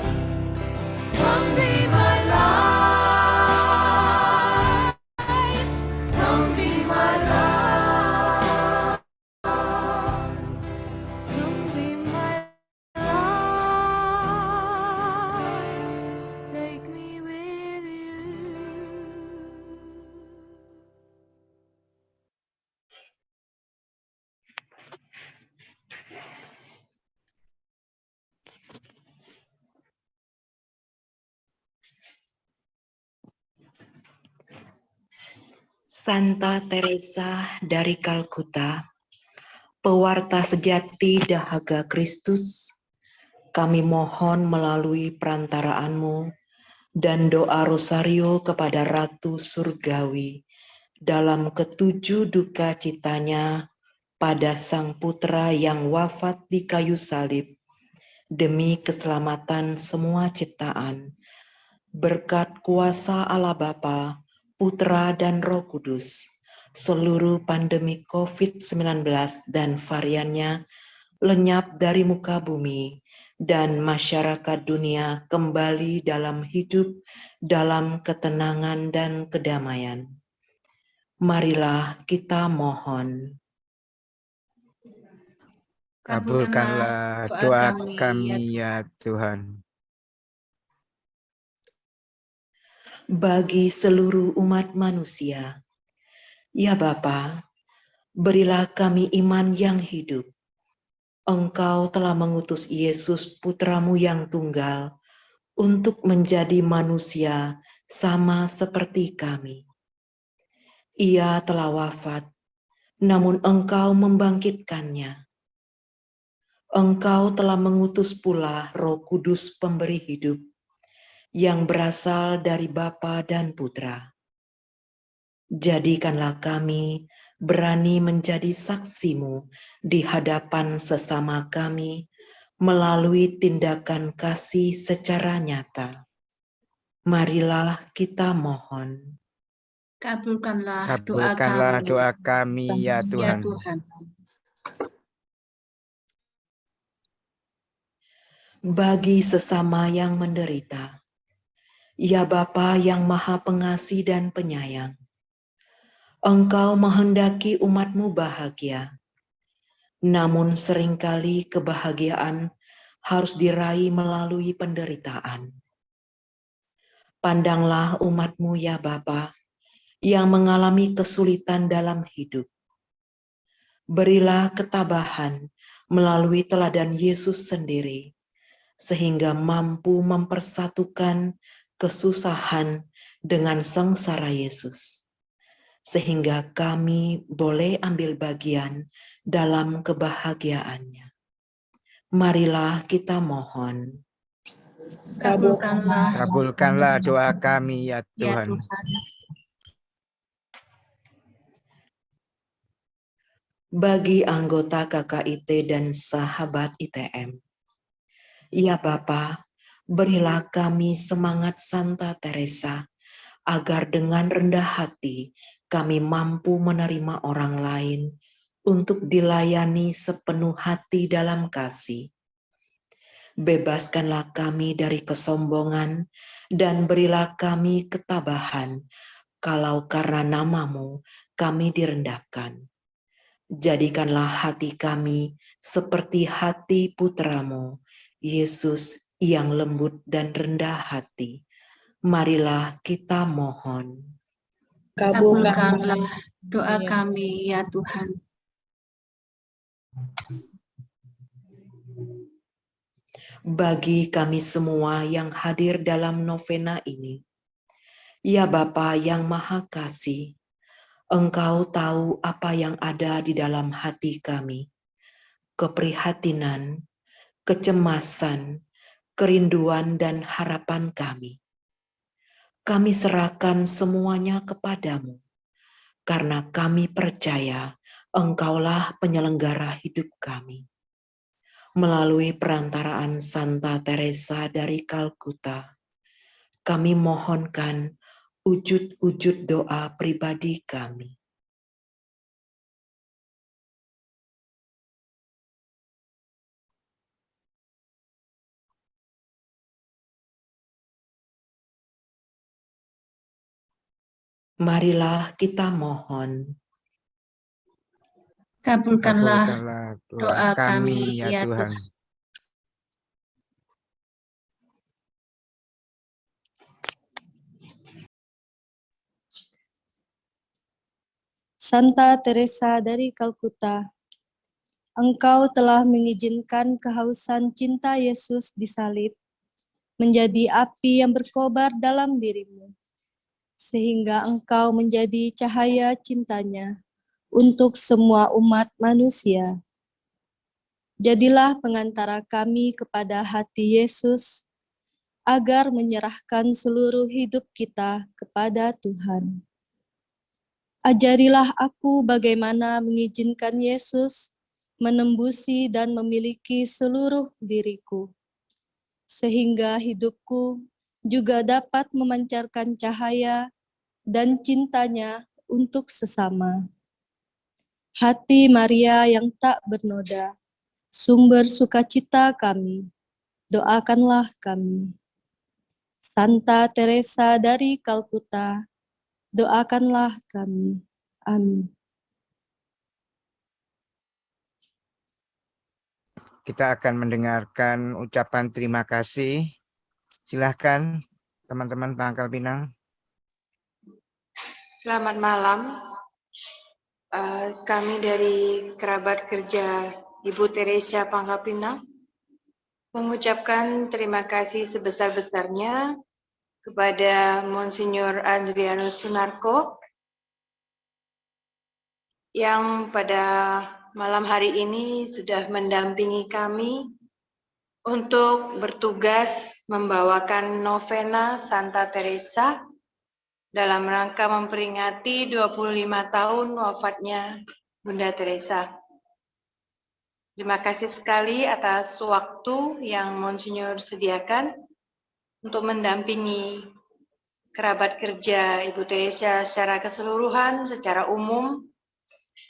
Come be my light. Come be my love. Come be my light. Take me with you. Santa Teresa dari Kalkuta, pewarta sejati dahaga Kristus, kami mohon melalui perantaraanmu dan doa rosario kepada Ratu Surgawi dalam ketujuh duka citanya pada Sang Putra yang wafat di kayu salib demi keselamatan semua ciptaan. Berkat kuasa Allah Bapa, Putra dan Roh Kudus, seluruh pandemi COVID-19 dan variannya lenyap dari muka bumi, dan masyarakat dunia kembali dalam hidup dalam ketenangan dan kedamaian. Marilah kita mohon. Kabulkanlah doa kami ya Tuhan. Bagi seluruh umat manusia, ya Bapa, berilah kami iman yang hidup. Engkau telah mengutus Yesus Putramu yang tunggal untuk menjadi manusia sama seperti kami. Ia telah wafat, namun Engkau membangkitkannya. Engkau telah mengutus pula Roh Kudus pemberi hidup yang berasal dari Bapa dan Putra. Jadikanlah kami berani menjadi saksi-Mu di hadapan sesama kami melalui tindakan kasih secara nyata. Marilah kita mohon. Kabulkanlah doa kami ya Tuhan. Bagi sesama yang menderita, ya Bapa yang Maha Pengasih dan Penyayang, Engkau menghendaki umat-Mu bahagia, namun seringkali kebahagiaan harus diraih melalui penderitaan. Pandanglah umat-Mu ya Bapa yang mengalami kesulitan dalam hidup. Berilah ketabahan melalui teladan Yesus sendiri, sehingga mampu mempersatukan kesusahan dengan sengsara Yesus, sehingga kami boleh ambil bagian dalam kebahagiaannya. Marilah kita mohon. Kabulkanlah doa kami ya Tuhan. Bagi anggota KKIT dan sahabat ITM, ya Bapa, berilah kami semangat Santa Teresa agar dengan rendah hati kami mampu menerima orang lain untuk dilayani sepenuh hati dalam kasih. Bebaskanlah kami dari kesombongan dan berilah kami ketabahan kalau karena nama-Mu kami direndahkan. Jadikanlah hati kami seperti hati Putra-Mu, Yesus yang lembut dan rendah hati. Marilah kita mohon. Kabulkanlah doa kami ya Tuhan. Bagi kami semua yang hadir dalam novena ini, ya Bapa yang Maha Kasih, Engkau tahu apa yang ada di dalam hati kami, keprihatinan, kecemasan, kerinduan dan harapan kami. Kami serahkan semuanya kepadamu, karena kami percaya Engkaulah penyelenggara hidup kami. Melalui perantaraan Santa Teresa dari Kalkuta, kami mohonkan wujud-wujud doa pribadi kami. Marilah kita mohon. Kabulkanlah doa kami ya Tuhan. Santa Teresa dari Kalkuta, Engkau telah mengizinkan kehausan cinta Yesus di salib menjadi api yang berkobar dalam dirimu, sehingga Engkau menjadi cahaya cintanya untuk semua umat manusia. Jadilah pengantara kami kepada hati Yesus, agar menyerahkan seluruh hidup kita kepada Tuhan. Ajarilah aku bagaimana mengizinkan Yesus menembusi dan memiliki seluruh diriku, sehingga hidupku juga dapat memancarkan cahaya dan cintanya untuk sesama. Hati Maria yang tak bernoda, sumber sukacita kami, doakanlah kami. Santa Teresa dari Kalkuta, doakanlah kami. Amin. Kita akan mendengarkan ucapan terima kasih. Silahkan teman-teman Pangkal Pinang. Selamat malam. Kami dari kerabat kerja Ibu Teresa Pangkal Pinang mengucapkan terima kasih sebesar-besarnya kepada Monsinyur Adrianus Sunarko yang pada malam hari ini sudah mendampingi kami untuk bertugas membawakan novena Santa Teresa dalam rangka memperingati 25 tahun wafatnya Bunda Teresa. Terima kasih sekali atas waktu yang Monsinyur sediakan untuk mendampingi kerabat kerja Ibu Teresa secara keseluruhan, secara umum,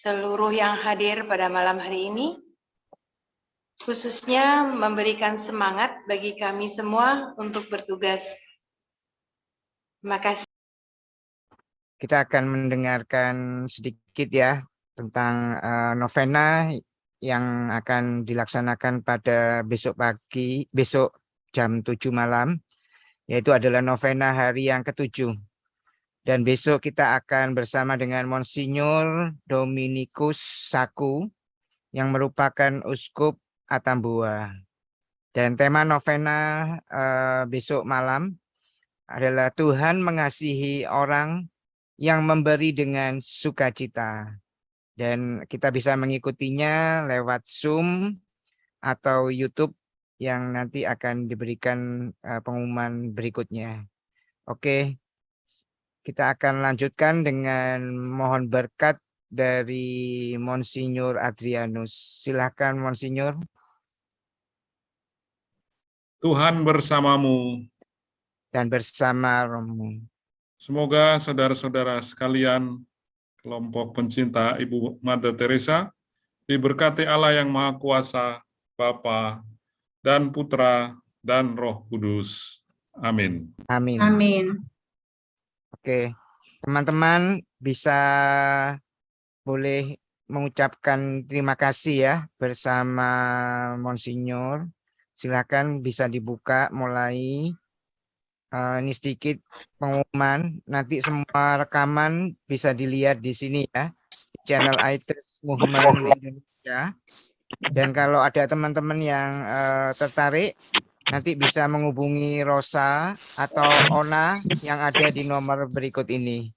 seluruh yang hadir pada malam hari ini, khususnya memberikan semangat bagi kami semua untuk bertugas. Terima kasih. Kita akan mendengarkan sedikit ya tentang novena yang akan dilaksanakan pada besok jam 7 malam, yaitu adalah novena hari yang ke-7. Dan besok kita akan bersama dengan Monsinyur Dominikus Saku yang merupakan Uskup Atambua. Dan tema novena besok malam adalah Tuhan mengasihi orang yang memberi dengan sukacita. Dan kita bisa mengikutinya lewat Zoom atau YouTube yang nanti akan diberikan pengumuman berikutnya. Oke, kita akan lanjutkan dengan mohon berkat dari Monsinyur Adrianus. Silakan Monsinyur. Tuhan bersamamu. Dan bersama rohmu. Semoga saudara-saudara sekalian, kelompok pencinta Ibu Mother Teresa, diberkati Allah yang Maha Kuasa, Bapa dan Putra dan Roh Kudus. Amin. Amin. Amin. Oke, teman-teman bisa boleh mengucapkan terima kasih ya bersama Monsinyur. Silakan bisa dibuka mulai. Ini sedikit pengumuman, nanti semua rekaman bisa dilihat di sini ya, di channel ITES Movement Indonesia. Dan kalau ada teman-teman yang tertarik, nanti bisa menghubungi Rosa atau Ona yang ada di nomor berikut ini.